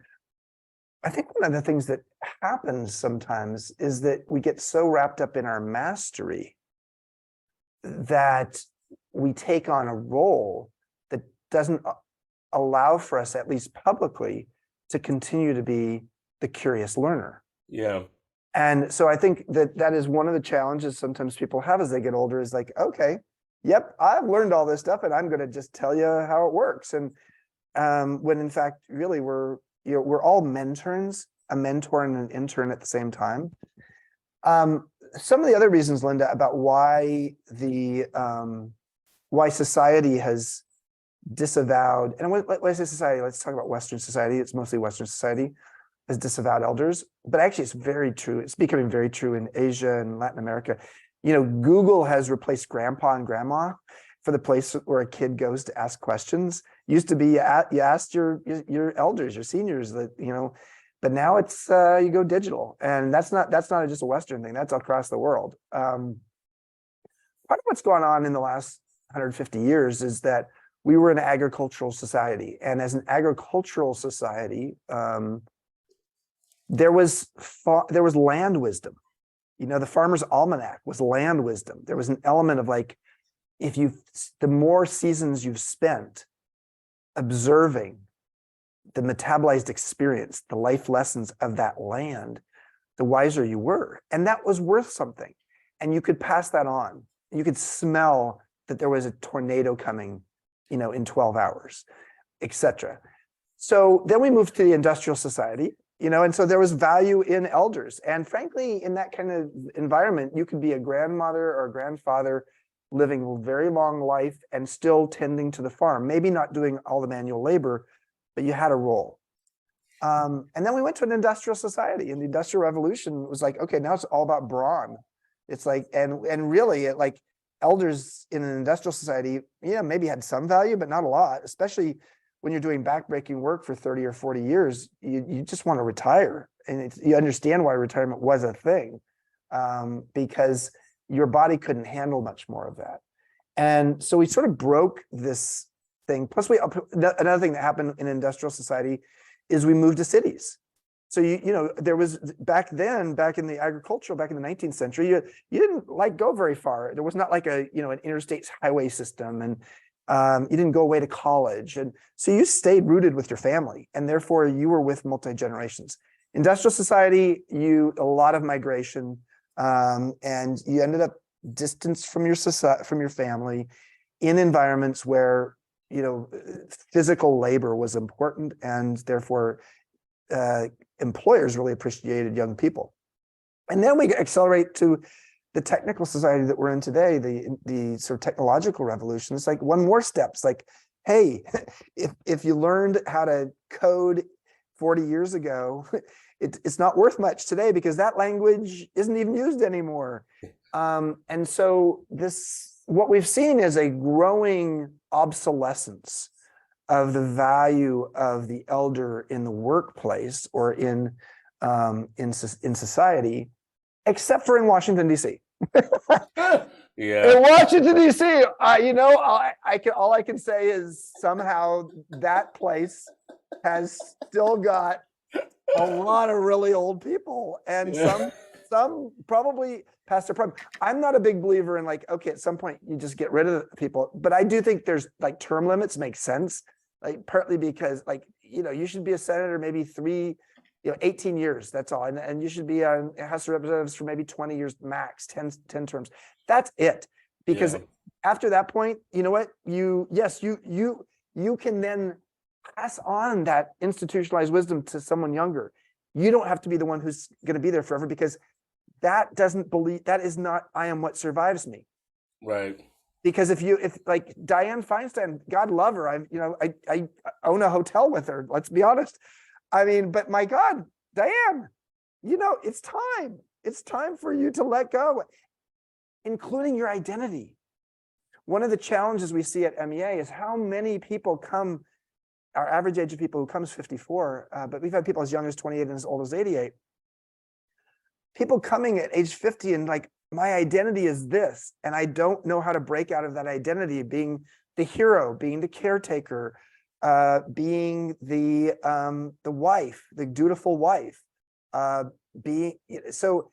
I think one of the things that happens sometimes is that we get so wrapped up in our mastery that we take on a role that doesn't allow for us, at least publicly, to continue to be the curious learner. Yeah. And so I think that is one of the challenges sometimes people have as they get older, is like, okay, yep, I've learned all this stuff and I'm going to just tell you how it works. And when in fact, really, we're all mentorns, a mentor and an intern at the same time. Some of the other reasons, Linda, about why why society has disavowed, and when I say society, let's talk about Western society. It's mostly Western society has disavowed elders, but actually it's very true. It's becoming very true in Asia and Latin America. You know, Google has replaced grandpa and grandma for the place where a kid goes to ask questions. Used to be you asked your elders, your seniors, that, you know, but now it's you go digital, and that's not just a Western thing. That's across the world. Part of what's gone on in the last 150 years is that we were an agricultural society, and as an agricultural society, there was land wisdom. You know, the Farmer's Almanac was land wisdom. There was an element of like, the more seasons you've spent observing the metabolized experience, the life lessons of that land, the wiser you were. And that was worth something. And you could pass that on. You could smell that there was a tornado coming, you know, in 12 hours, etc. So then we moved to the industrial society, you know, and so there was value in elders. And frankly, in that kind of environment, you could be a grandmother or a grandfather living a very long life and still tending to the farm, maybe not doing all the manual labor, but you had a role. And then we went to an industrial society, and the Industrial Revolution was like, okay, now it's all about brawn. It's like, and really, like, elders in an industrial society, yeah, maybe had some value, but not a lot, especially when you're doing backbreaking work for 30 or 40 years. You just want to retire. And you understand why retirement was a thing, because your body couldn't handle much more of that. And so we sort of broke this thing. Plus, another thing that happened in industrial society is we moved to cities. So you know, there was back in the agricultural, back in the 19th century, you didn't like go very far. There was not like an interstate highway system, and you didn't go away to college, and so you stayed rooted with your family, and therefore you were with multi-generations. Industrial society, a lot of migration, and you ended up distanced from your society, from your family, in environments where, you know, physical labor was important, and therefore employers really appreciated young people. And then we accelerate to the technical society that we're in today, the sort of technological revolution. It's like one more step. It's like, hey, if you learned how to code 40 years ago, it's not worth much today because that language isn't even used anymore. And so what we've seen is a growing obsolescence of the value of the elder in the workplace or in society, except for in Washington, D.C. Yeah. In Washington, D.C., all I can say is somehow that place has still got a lot of really old people, and some probably past their prime. I'm not a big believer in like, okay, at some point you just get rid of the people, but I do think there's like term limits make sense, like partly because like, you know, you should be a senator maybe 18 years, that's all, and you should be on House of Representatives for maybe 20 years max, 10 terms. That's it, because after that point, you know what, you can then pass on that institutionalized wisdom to someone younger. You don't have to be the one who's going to be there forever, because that is not I am what survives me. Right. Because if like Dianne Feinstein, God love her, I own a hotel with her, let's be honest. I mean, but my God, Dianne, you know, it's time for you to let go, including your identity. one of the challenges we see at MEA is how many people come, our average age of people who comes 54, but we've had people as young as 28 and as old as 88. People coming at age 50 and like, my identity is this, and I don't know how to break out of that identity, being the hero, being the caretaker, being the wife, the dutiful wife, so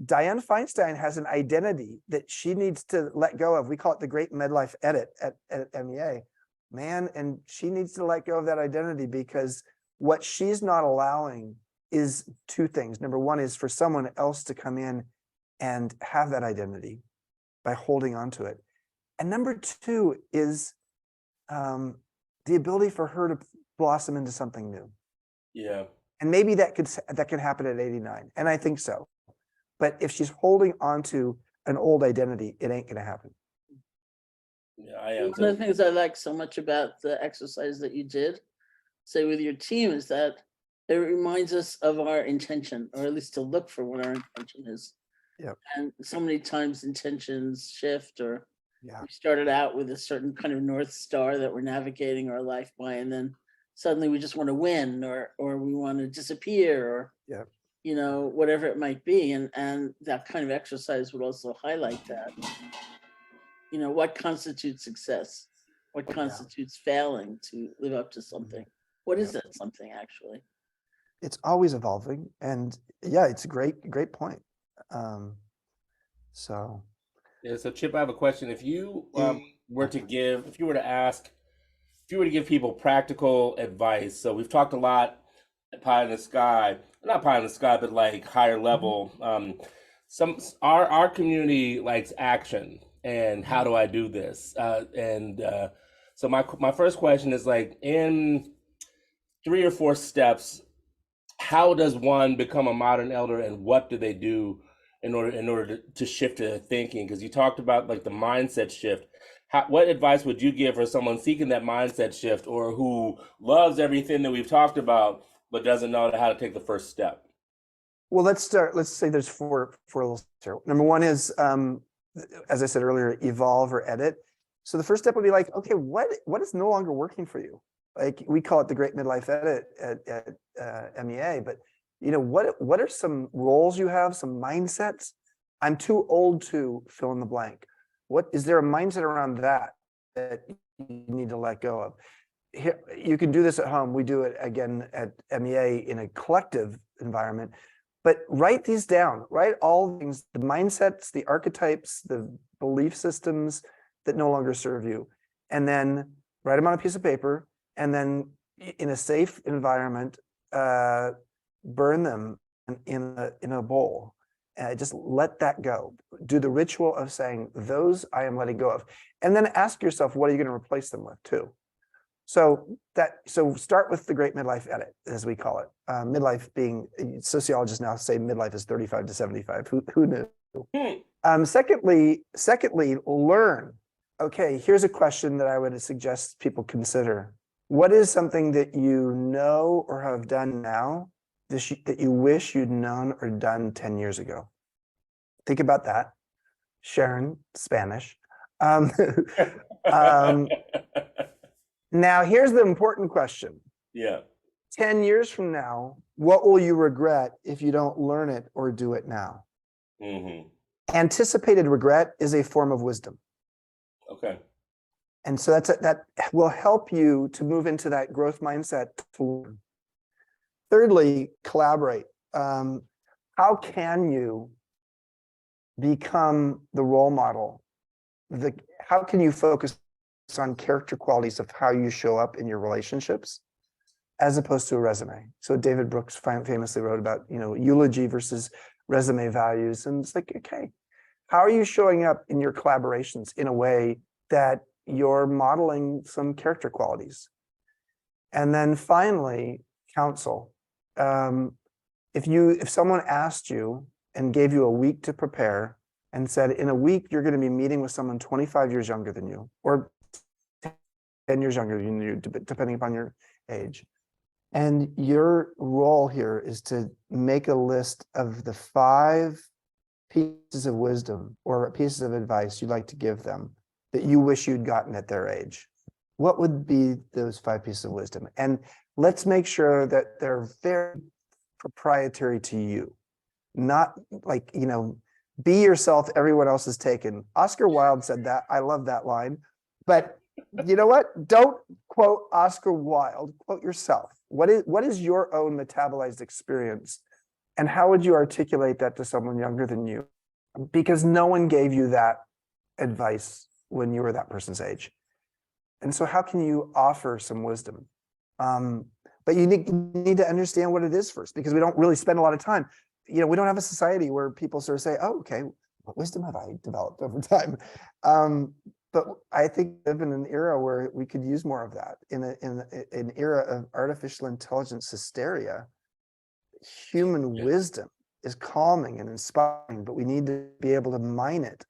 Dianne Feinstein has an identity that she needs to let go of. We call it the great midlife edit at MEA, man, and she needs to let go of that identity, because what she's not allowing is two things. Number one is for someone else to come in and have that identity by holding on to it. And number two is the ability for her to blossom into something new. Yeah. And maybe that could happen at 89. And I think so. But if she's holding on to an old identity, it ain't gonna happen. Yeah, I am. One of the things I like so much about the exercise that you did, say with your team, is that it reminds us of our intention, or at least to look for what our intention is. Yep. And so many times intentions shift, or Yeah. we started out with a certain kind of North Star that we're navigating our life by, and then suddenly we just want to win, or we want to disappear, or Yep. you know, whatever it might be. And that kind of exercise would also highlight that. You know, what constitutes success? What constitutes failing to live up to something? What is that something actually? It's always evolving, and yeah, it's a great point. So Yeah, so Chip, I have a question. If you were to give people practical advice, so we've talked a lot pie in the sky, not pie in the sky, but like higher level. Our community likes action, and how do I do this? So my first question is, like, in 3 or 4 steps, how does one become a modern elder, and what do they do in order to shift their thinking? Because you talked about like the mindset shift. What advice would you give for someone seeking that mindset shift, or who loves everything that we've talked about but doesn't know how to take the first step? well, let's say there's four levels here. Number one is, as I said earlier, evolve or edit. So the first step would be like, okay, what is no longer working for you? Like, we call it the great midlife edit at MEA, but you know, what are some roles you have, some mindsets? I'm too old to fill in the blank. What is there a mindset around that you need to let go of? Here, you can do this at home. We do it again at MEA in a collective environment, but write these down, write all things, the mindsets, the archetypes, the belief systems that no longer serve you, and then write them on a piece of paper, and then in a safe environment, burn them in a bowl. Just let that go. Do the ritual of saying, those I am letting go of. And then ask yourself, what are you going to replace them with too? So start with the great midlife edit, as we call it. Midlife being, sociologists now say midlife is 35 to 75. Who knew? Secondly, learn. Okay, here's a question that I would suggest people consider. What is something that you know or have done now that you wish you'd known or done 10 years ago? Think about that. Sharon, Spanish. Now, here's the important question. Yeah. 10 years from now, what will you regret if you don't learn it or do it now? Mm-hmm. Anticipated regret is a form of wisdom. Okay. And so that will help you to move into that growth mindset to learn. Thirdly, collaborate. How can you become the role model? How can you focus on character qualities of how you show up in your relationships, as opposed to a resume? So David Brooks famously wrote about, eulogy versus resume values. And it's like, okay, how are you showing up in your collaborations in a way that you're modeling some character qualities? And then finally, counsel. If someone asked you and gave you a week to prepare and said, in a week, you're going to be meeting with someone 25 years younger than you, or 10 years younger than you, depending upon your age. And your role here is to make a list of the 5 pieces of wisdom or pieces of advice you'd like to give them that you wish you'd gotten at their age, what would be those 5 pieces of wisdom? And let's make sure that they're very proprietary to you, not like, be yourself, everyone else is taken. Oscar Wilde said that. I love that line. But you know what? Don't quote Oscar Wilde, quote yourself. What is your own metabolized experience? And how would you articulate that to someone younger than you? Because no one gave you that advice when you were that person's age. And so how can you offer some wisdom? But you need to understand what it is first, because we don't really spend a lot of time. We don't have a society where people sort of say, oh, okay, what wisdom have I developed over time? But I think we live in an era where we could use more of that. In an era of artificial intelligence hysteria, human wisdom is calming and inspiring, but we need to be able to mine it,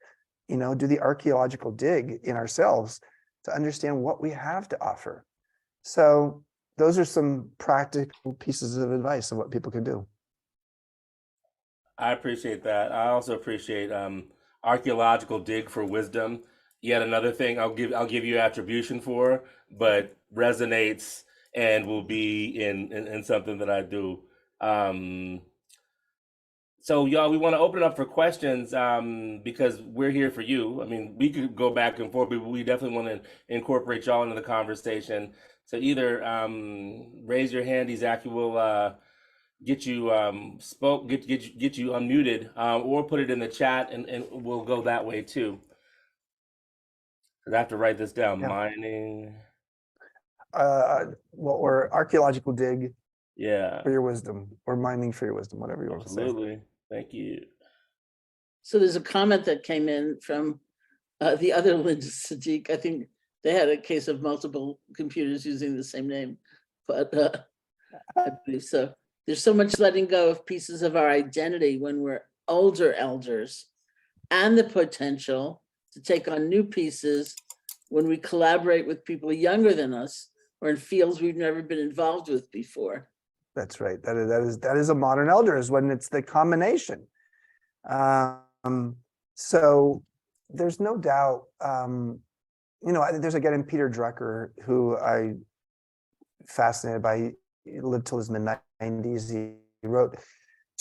do the archaeological dig in ourselves to understand what we have to offer. So those are some practical pieces of advice of what people can do. I appreciate that. I also appreciate archaeological dig for wisdom. Yet another thing I'll give you attribution for, but resonates and will be in something that I do. So y'all, we want to open it up for questions because we're here for you. I mean, we could go back and forth, but we definitely want to incorporate y'all into the conversation. So either raise your hand, Isaac, will get you get you unmuted, or put it in the chat, and we'll go that way too. I have to write this down. Yeah. Mining. Or archaeological dig Yeah. for your wisdom, or mining for your wisdom, whatever you want to say. Absolutely. Thank you. So there's a comment that came in from the other Linda Sadiq. I think they had a case of multiple computers using the same name, but I believe so. There's so much letting go of pieces of our identity when we're older elders, and the potential to take on new pieces when we collaborate with people younger than us or in fields we've never been involved with before. That's right. That is a modern elder, is when it's the combination. So there's no doubt. There's a guy named Peter Drucker who I fascinated by. He lived till his mid-90s. He wrote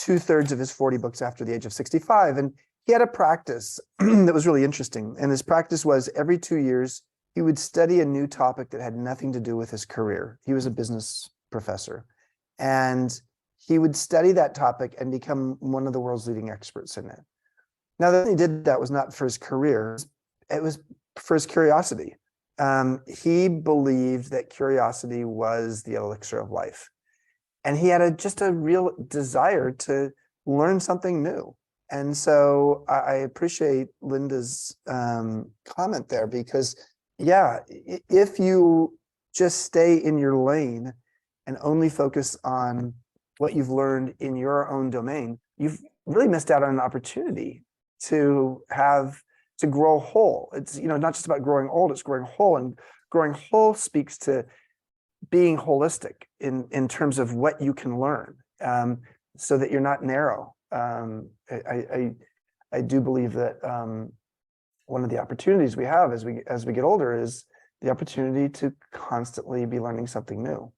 2/3 of his 40 books after the age of 65, and he had a practice that was really interesting. And his practice was every 2 years he would study a new topic that had nothing to do with his career. He was a business professor. And he would study that topic and become one of the world's leading experts in it. Now, the reason he did that was not for his career, it was for his curiosity. He believed that curiosity was the elixir of life. And he had just a real desire to learn something new. And so I appreciate Linda's comment there, because, yeah, if you just stay in your lane and only focus on what you've learned in your own domain, you've really missed out on an opportunity to grow whole. It's not just about growing old, it's growing whole, and growing whole speaks to being holistic in terms of what you can learn, so that you're not narrow. I do believe that one of the opportunities we have as we get older is the opportunity to constantly be learning something new.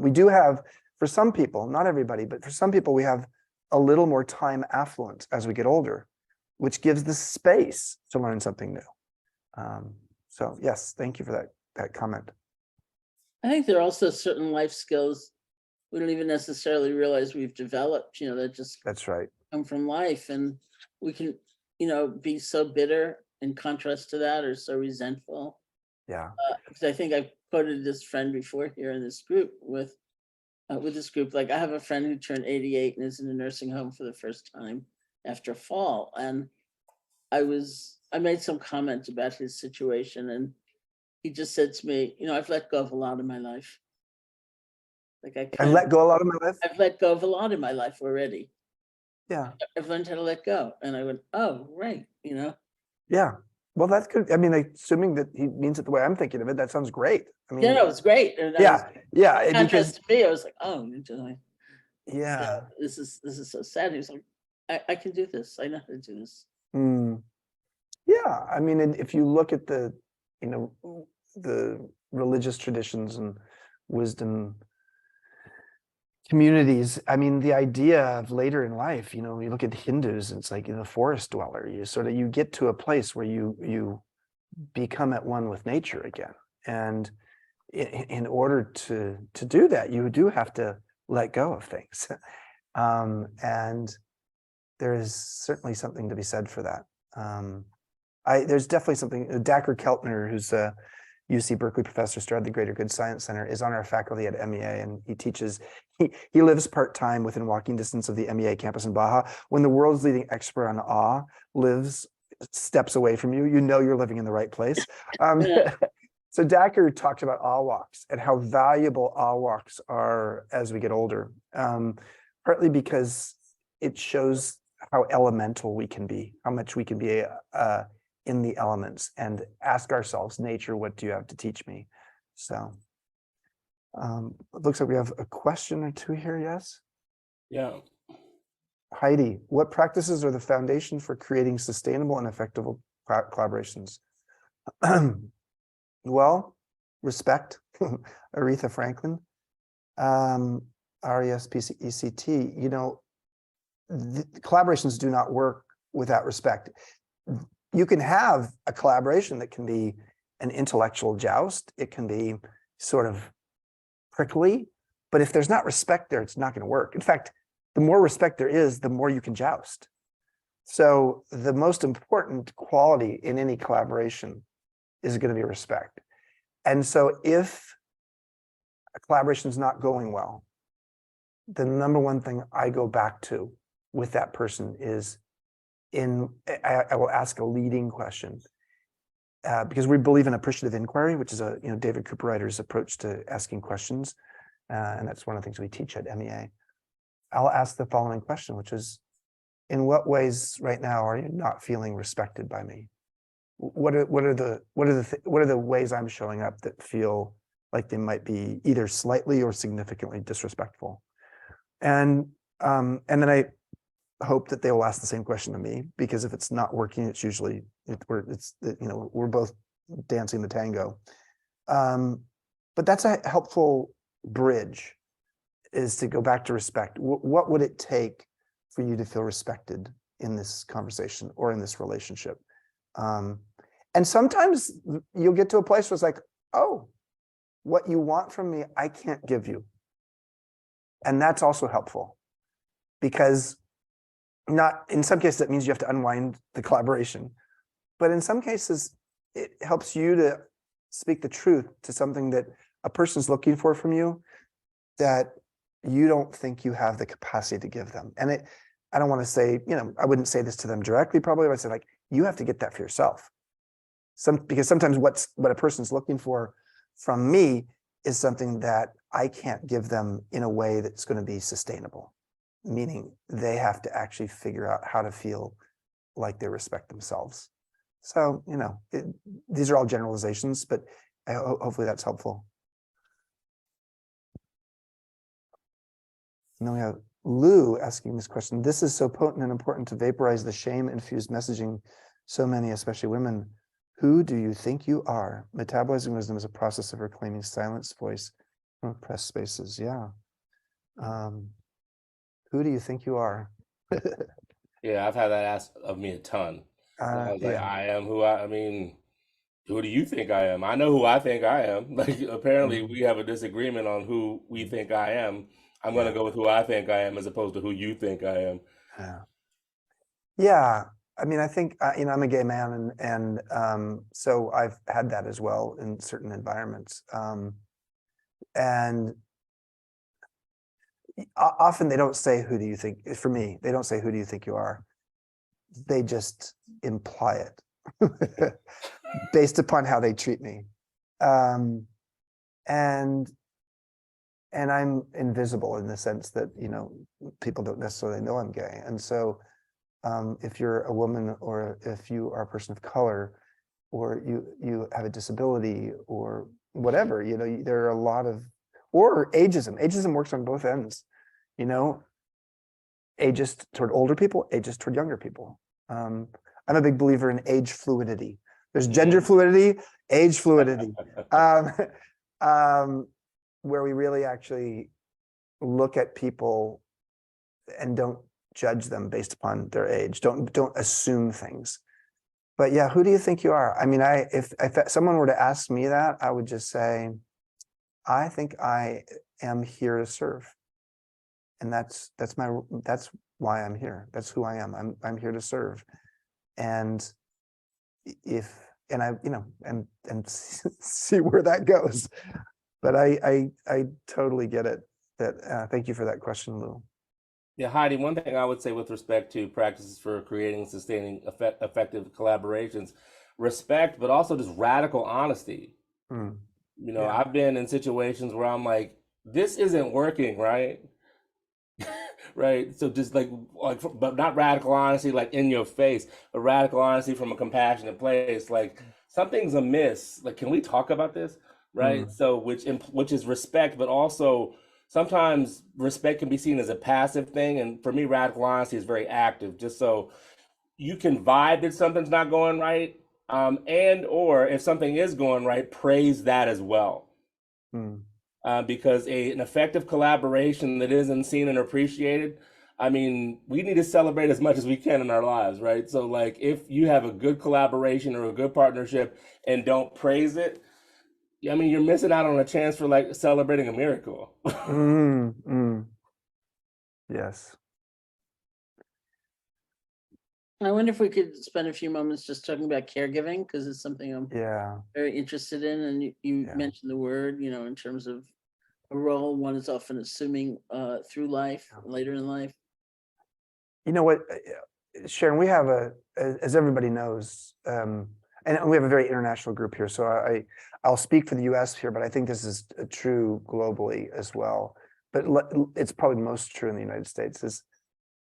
We do have, for some people, not everybody, but for some people, we have a little more time affluent as we get older, which gives the space to learn something new. So yes, thank you for that comment. I think there are also certain life skills we don't even necessarily realize we've developed, that just That's right. come from life, and we can, be so bitter in contrast to that, or so resentful. Yeah. Because I think I've quoted this friend before here in this group with this group. Like, I have a friend who turned 88 and is in a nursing home for the first time after a fall, and I made some comment about his situation, and he just said to me, I've let go of a lot in my life. Like I let go a lot of my life. I've let go of a lot in my life already. Yeah. I've learned how to let go. And I went, oh, right. Yeah. Well, that's good. I mean, assuming that he means it the way I'm thinking of it, that sounds great. I mean, Yeah, it was great. And yeah. Because Because to me, I was like, oh, you're doing, yeah. this is so sad. He was like, I can do this. I know how to do this. Yeah. I mean, if you look at the, the religious traditions and wisdom communities, I mean, the idea of later in life, you look at Hindus, it's like the forest dweller. You get to a place where you become at one with nature again. And in order to do that, you do have to let go of things. And there is certainly something to be said for that. There's definitely something. Dacher Keltner, who's a UC Berkeley professor, started the Greater Good Science Center, is on our faculty at MEA, and he teaches. He lives part-time within walking distance of the MEA campus in Baja. When the world's leading expert on awe lives steps away from you, you're living in the right place. So Dacher talked about awe walks and how valuable awe walks are as we get older, partly because it shows how elemental we can be, how much we can be in the elements, and ask ourselves, nature, what do you have to teach me? So it looks like we have a question or two here. Yes. Yeah. Heidi, what practices are the foundation for creating sustainable and effective collaborations? Well, respect, Aretha Franklin, RESPECT, collaborations do not work without respect. You can have a collaboration that can be an intellectual joust. It can be sort of prickly, but if there's not respect there, it's not going to work. In fact, the more respect there is, the more you can joust. So the most important quality in any collaboration is going to be respect. And so if a collaboration is not going well, the number one thing I go back to with that person is I will ask a leading question, because we believe in appreciative inquiry, which is David Cooperrider's approach to asking questions, and that's one of the things we teach at MEA. I'll ask the following question, which is, in what ways right now are you not feeling respected by me? What are the ways I'm showing up that feel like they might be either slightly or significantly disrespectful? And then I hope that they will ask the same question to me, because if it's not working, it's usually we're both dancing the tango. But that's a helpful bridge, is to go back to respect. What would it take for you to feel respected in this conversation or in this relationship? And sometimes you'll get to a place where it's like, oh, what you want from me, I can't give you. And that's also helpful, because in some cases, that means you have to unwind the collaboration. But in some cases, it helps you to speak the truth to something that a person's looking for from you that you don't think you have the capacity to give them. And I don't want to say, I wouldn't say this to them directly, probably, but I'd say, like, you have to get that for yourself. Because sometimes what a person's looking for from me is something that I can't give them in a way that's going to be sustainable, meaning they have to actually figure out how to feel like they respect themselves. So, these are all generalizations, but hopefully that's helpful. And then we have Lou asking this question. This is so potent and important to vaporize the shame-infused messaging so many, especially women. Who do you think you are? Metabolizing wisdom is a process of reclaiming silenced voice from oppressed spaces. Yeah. Who do you think you are? Yeah, I've had that asked of me a ton. I was like, I am who do you think I am? I know who I think I am. Like, apparently we have a disagreement on who we think I am. I'm going to go with who I think I am as opposed to who you think I am. Yeah. I mean, I think, I'm a gay man, and so I've had that as well in certain environments. And often they don't say, who do you think, for me, they don't say, who do you think you are? They just imply it based upon how they treat me. And I'm invisible in the sense that, people don't necessarily know I'm gay. And so if you're a woman, or if you are a person of color, or you have a disability, or whatever, there are a lot of, or ageism works on both ends, ageist toward older people, ageist toward younger people. I'm a big believer in age fluidity. There's gender fluidity, age fluidity, um, where we really actually look at people and don't judge them based upon their age. Don't assume things. But yeah, who do you think you are? I mean, if someone were to ask me that, I would just say, I think I am here to serve, and that's why I'm here. That's who I am. I'm here to serve, and and see where that goes. But I totally get it. Thank you for that question, Lou. Yeah, Heidi, one thing I would say with respect to practices for creating and sustaining effective collaborations, respect, but also just radical honesty. Mm, You know, yeah. I've been in situations where I'm like, this isn't working, right? Right. So just like, but not radical honesty, like in your face, but radical honesty from a compassionate place. Like something's amiss. Like, can we talk about this? Right. Mm, So, which is respect, but also sometimes respect can be seen as a passive thing. And for me, radical honesty is very active, just so you can vibe that something's not going right. And or if something is going right, praise that as well. mm. Because an effective collaboration that isn't seen and appreciated, I mean, we need to celebrate as much as we can in our lives, right? So, like, if you have a good collaboration or a good partnership and don't praise it, I mean, you're missing out on a chance for like celebrating a miracle. Mm, mm. Yes. I wonder if we could spend a few moments just talking about caregiving, because it's something I'm Yeah. very interested in. And you Yeah. mentioned the word, in terms of a role one is often assuming through life, later in life. You know what, Sharon, we have as everybody knows, and we have a very international group here. So I'll speak for the US here, but I think this is true globally as well. But it's probably most true in the United States is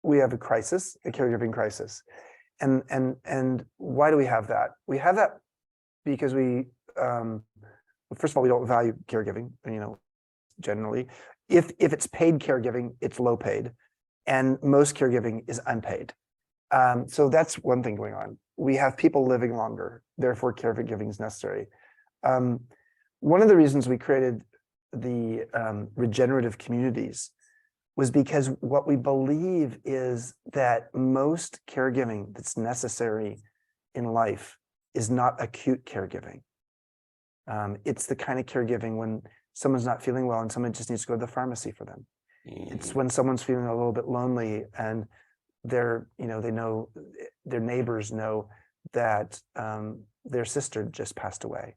we have a crisis, a caregiving crisis. And why do we have that? We have that because first of all, we don't value caregiving, generally. If it's paid caregiving, it's low paid. And most caregiving is unpaid. So that's one thing going on. We have people living longer, therefore caregiving is necessary. One of the reasons we created the regenerative communities was because what we believe is that most caregiving that's necessary in life is not acute caregiving. It's the kind of caregiving when someone's not feeling well and someone just needs to go to the pharmacy for them. It's when someone's feeling a little bit lonely and they know their neighbors know that their sister just passed away.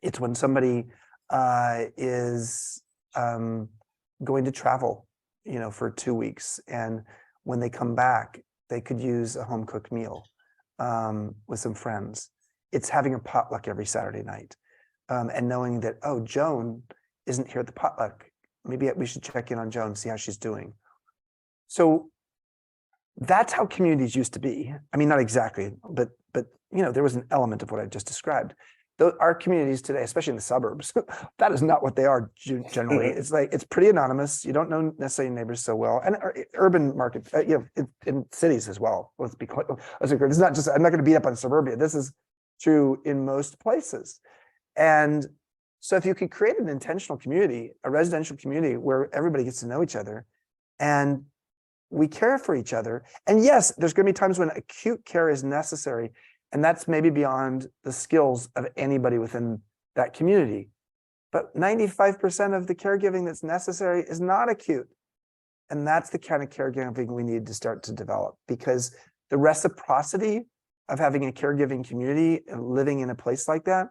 It's when somebody is going to travel, for 2 weeks, and when they come back, they could use a home cooked meal with some friends. It's having a potluck every Saturday night, and knowing that, oh, Joan isn't here at the potluck. Maybe we should check in on Joan, see how she's doing. So that's how communities used to be. I mean, not exactly, but there was an element of what I just described. Our communities today, especially in the suburbs, that is not what they are generally. It's like, it's pretty anonymous. You don't know necessarily neighbors so well. And urban markets, in cities as well. Let's be clear. It's not just, I'm not going to beat up on suburbia. This is true in most places. And so if you could create an intentional community, a residential community where everybody gets to know each other and we care for each other. And yes, there's going to be times when acute care is necessary. And that's maybe beyond the skills of anybody within that community. But 95% of the caregiving that's necessary is not acute. And that's the kind of caregiving we need to start to develop, because the reciprocity of having a caregiving community and living in a place like that,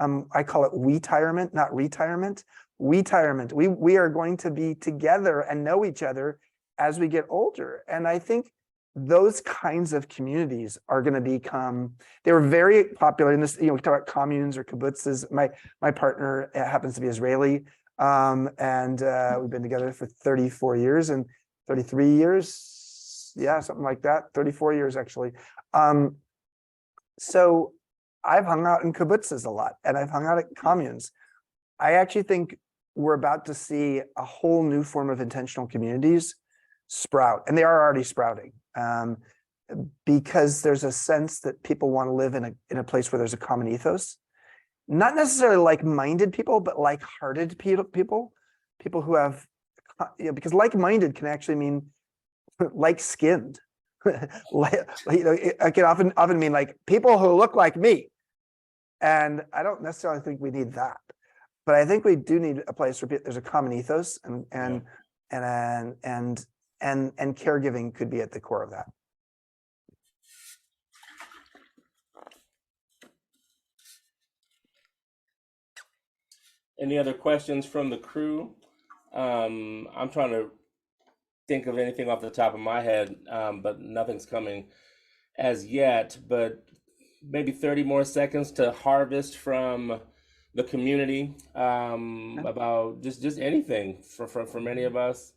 I call it we-tirement, not retirement. We-tirement. We are going to be together and know each other as we get older. And I think those kinds of communities are going to become, they were very popular in this, we talk about communes or kibbutzes. My partner happens to be Israeli. And we've been together for 34 years and 33 years. Yeah, something like that. 34 years, actually. So I've hung out in kibbutzes a lot, and I've hung out at communes. I actually think we're about to see a whole new form of intentional communities sprout, and they are already sprouting. because there's a sense that people want to live in a place where there's a common ethos, not necessarily like-minded people, but like-hearted people who have, because like-minded can actually mean like-skinned. It can often mean like people who look like me. And I don't necessarily think we need that, but I think we do need a place where there's a common ethos, and caregiving could be at the core of that. Any other questions from the crew? I'm trying to think of anything off the top of my head, but nothing's coming as yet. But maybe 30 more seconds to harvest from the community, about just anything from any of us.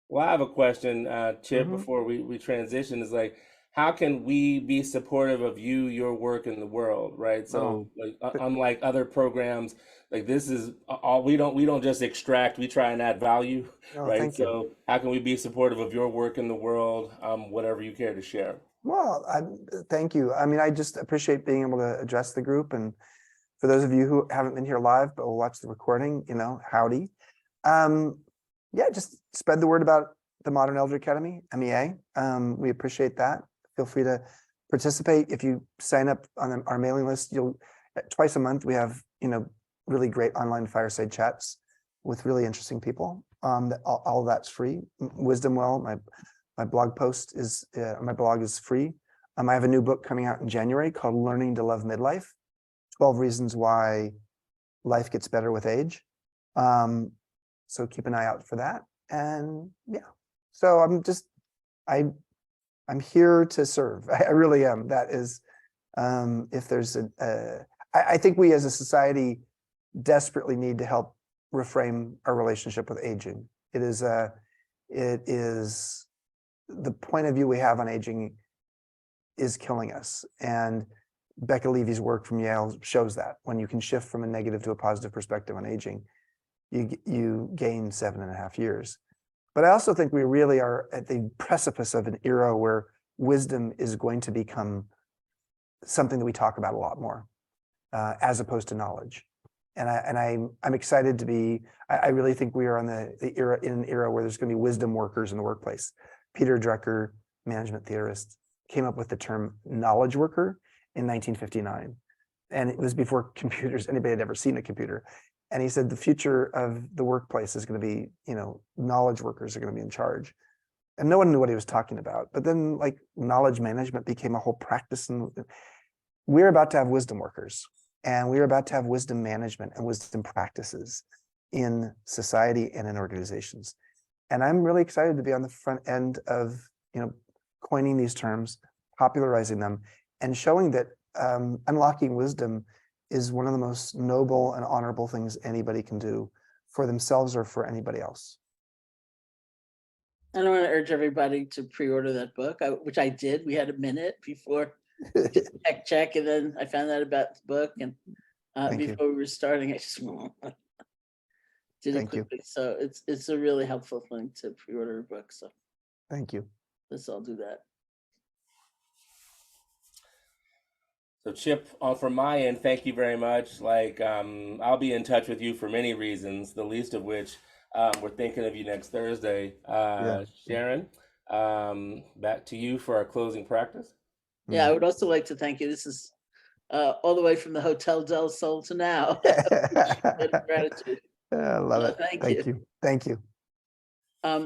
Well, I have a question, Chip, before we transition. Is like, how can we be supportive of you, your work in the world, right? So, like, unlike other programs, like this is all we don't just extract, we try and add value, right? Thank you. So, how can we be supportive of your work in the world? Whatever you care to share. Well, thank you. I mean, I just appreciate being able to address the group. And for those of you who haven't been here live, but will watch the recording, howdy. Yeah, just spread the word about the Modern Elder Academy, MEA. We appreciate that. Feel free to participate. If you sign up on our mailing list, you'll twice a month, we have, really great online fireside chats with really interesting people. All of that's free. Wisdom Well, my blog post is, my blog is free. I have a new book coming out in January called Learning to Love Midlife, 12 Reasons Why Life Gets Better with Age. So keep an eye out for that. And yeah, so I'm here to serve. I really am. That is, if there's I think we as a society desperately need to help reframe our relationship with aging. It is the point of view we have on aging is killing us. And Becca Levy's work from Yale shows that when you can shift from a negative to a positive perspective on aging, you gain 7.5 years. But I also think we really are at the precipice of an era where wisdom is going to become something that we talk about a lot more, as opposed to knowledge. And I'm excited to be. I really think we are on in an era where there's going to be wisdom workers in the workplace. Peter Drucker, management theorist, came up with the term knowledge worker in 1959, and it was before computers. Anybody had ever seen a computer? And he said the future of the workplace is going to be, knowledge workers are going to be in charge. And no one knew what he was talking about. But then, like, knowledge management became a whole practice, and we're about to have wisdom workers, and we're about to have wisdom management and wisdom practices in society and in organizations. And I'm really excited to be on the front end of, coining these terms, popularizing them, and showing that unlocking wisdom is one of the most noble and honorable things anybody can do for themselves or for anybody else. And I want to urge everybody to pre-order that book, which I did. We had a minute before check, and then I found out about the book, and before we were starting, I just did it quickly. So it's a really helpful thing to pre-order a book. So thank you. Let's all do that. So Chip, from my end, thank you very much. I'll be in touch with you for many reasons, the least of which we're thinking of you next Thursday. Sharon, back to you for our closing practice. Yeah, I would also like to thank you. This is all the way from the Hotel Del Sol to now. Gratitude. I love it. Thank you. Thank you.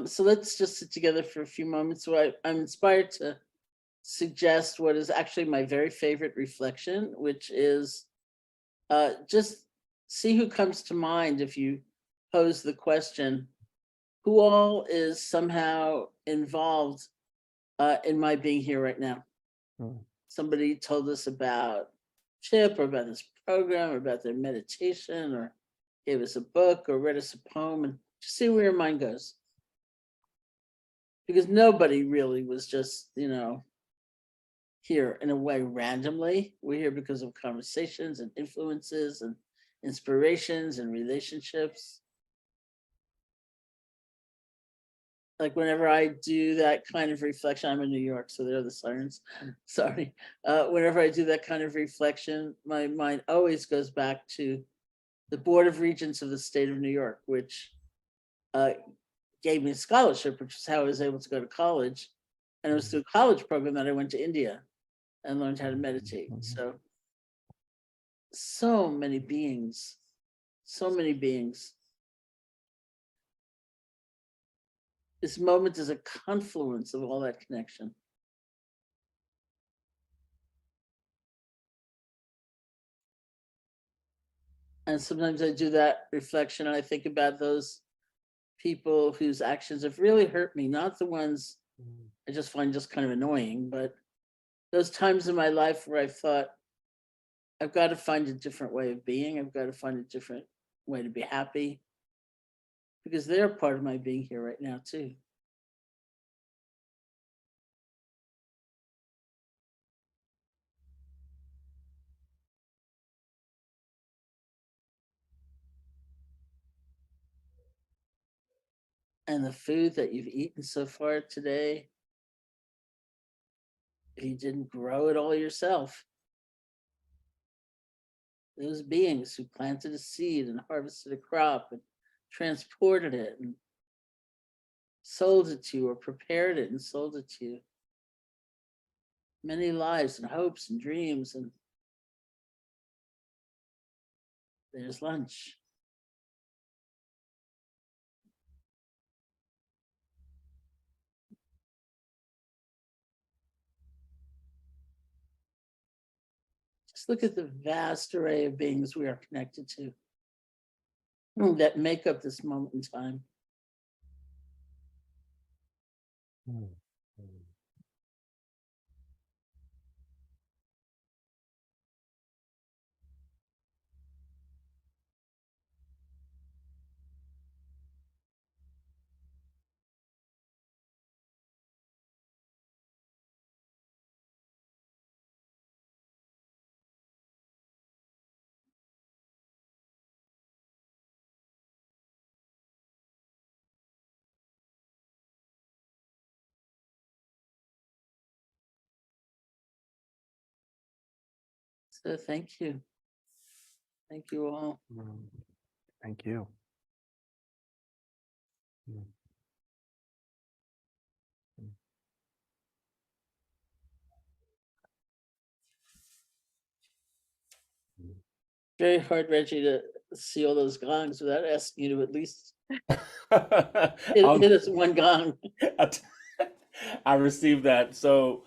So let's just sit together for a few moments. So I'm inspired to suggest what is actually my very favorite reflection, which is just see who comes to mind if you pose the question, who all is somehow involved in my being here right now? Somebody told us about Chip, or about this program, or about their meditation, or gave us a book, or read us a poem, and just see where your mind goes. Because nobody really was just, here in a way randomly. We're here because of conversations and influences and inspirations and relationships. like whenever I do that kind of reflection, I'm in New York, so there are the sirens. Sorry. Whenever I do that kind of reflection, my mind always goes back to the Board of Regents of the state of New York, which gave me a scholarship, which is how I was able to go to college. And it was through a college program that I went to India and learned how to meditate. So many beings, so many beings. This moment is a confluence of all that connection. And sometimes I do that reflection and I think about those people whose actions have really hurt me, not the ones I just find just kind of annoying, but those times in my life where I thought, I've got to find a different way of being. I've got to find a different way to be happy, because they're part of my being here right now too. And the food that you've eaten so far today, if you didn't grow it all yourself, those beings who planted a seed and harvested a crop and transported it and sold it to you, or prepared it and sold it to you. Many lives and hopes and dreams, and there's lunch. Just look at the vast array of beings we are connected to that make up this moment in time. So thank you. Thank you all. Thank you. Very hard, Reggie, to see all those gongs without asking you to at least hit us one gong. I received that. So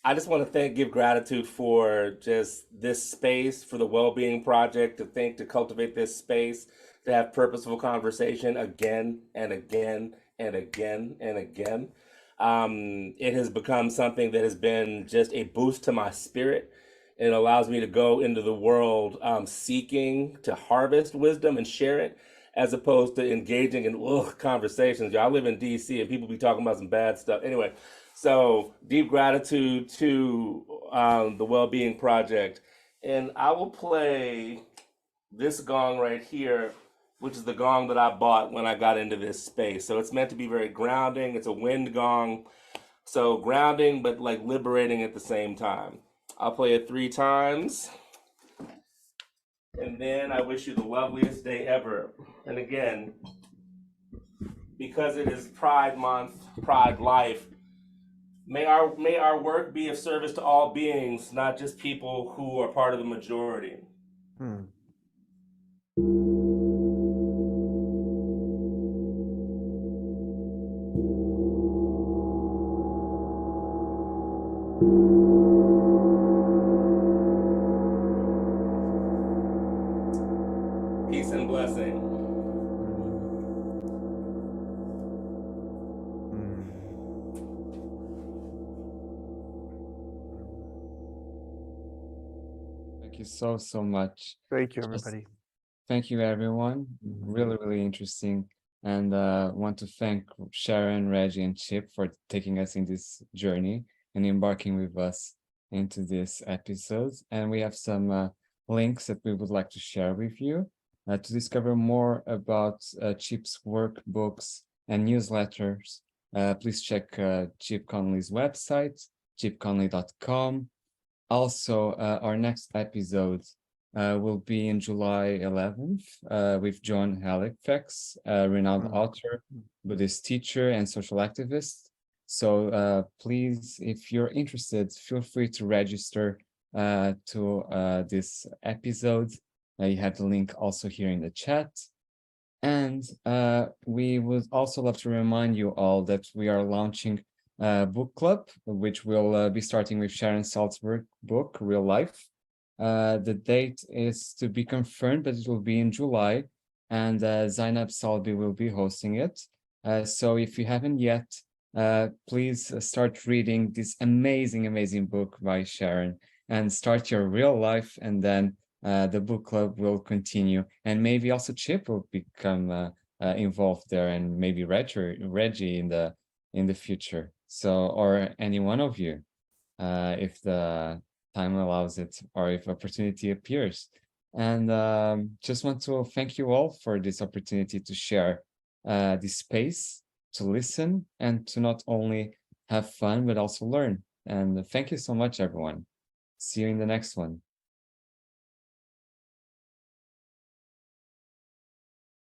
I just want to give gratitude for just this space, for the Well-Being Project, to cultivate this space, to have purposeful conversation again and again and again and again. It has become something that has been just a boost to my spirit. It allows me to go into the world seeking to harvest wisdom and share it, as opposed to engaging in conversations. I live in DC and people be talking about some bad stuff. Anyway, so deep gratitude to the Well-Being Project. And I will play this gong right here, which is the gong that I bought when I got into this space. So it's meant to be very grounding. It's a wind gong. So grounding, but like liberating at the same time. I'll play it 3 times. And then I wish you the loveliest day ever. And again, because it is Pride Month, Pride Life, may our work be of service to all beings, not just people who are part of the majority. Peace and blessing. Thank you so much. Thank you, everybody. Thank you, everyone. Really, really interesting. And want to thank Sharon, Reggie, and Chip for taking us in this journey and embarking with us into this episode. And we have some links that we would like to share with you. To discover more about Chip's work, books, and newsletters, please check Chip Conley's website, chipconley.com. Also, our next episode will be in July 11th with John Halifax, a renowned author, Buddhist teacher, and social activist. So please, if you're interested, feel free to register to this episode. You have the link also here in the chat. And we would also love to remind you all that we are launching a book club, which will be starting with Sharon Salzberg's book, Real Life. The date is to be confirmed, but it will be in July, and Zainab Salbi will be hosting it. So if you haven't yet, please start reading this amazing book by Sharon and start your real life, and then the book club will continue, and maybe also Chip will become involved there, and maybe Reggie in the future. So, or any one of you, if the time allows it, or if opportunity appears. And just want to thank you all for this opportunity to share this space, to listen, and to not only have fun but also learn. And thank you so much, everyone. See you in the next one.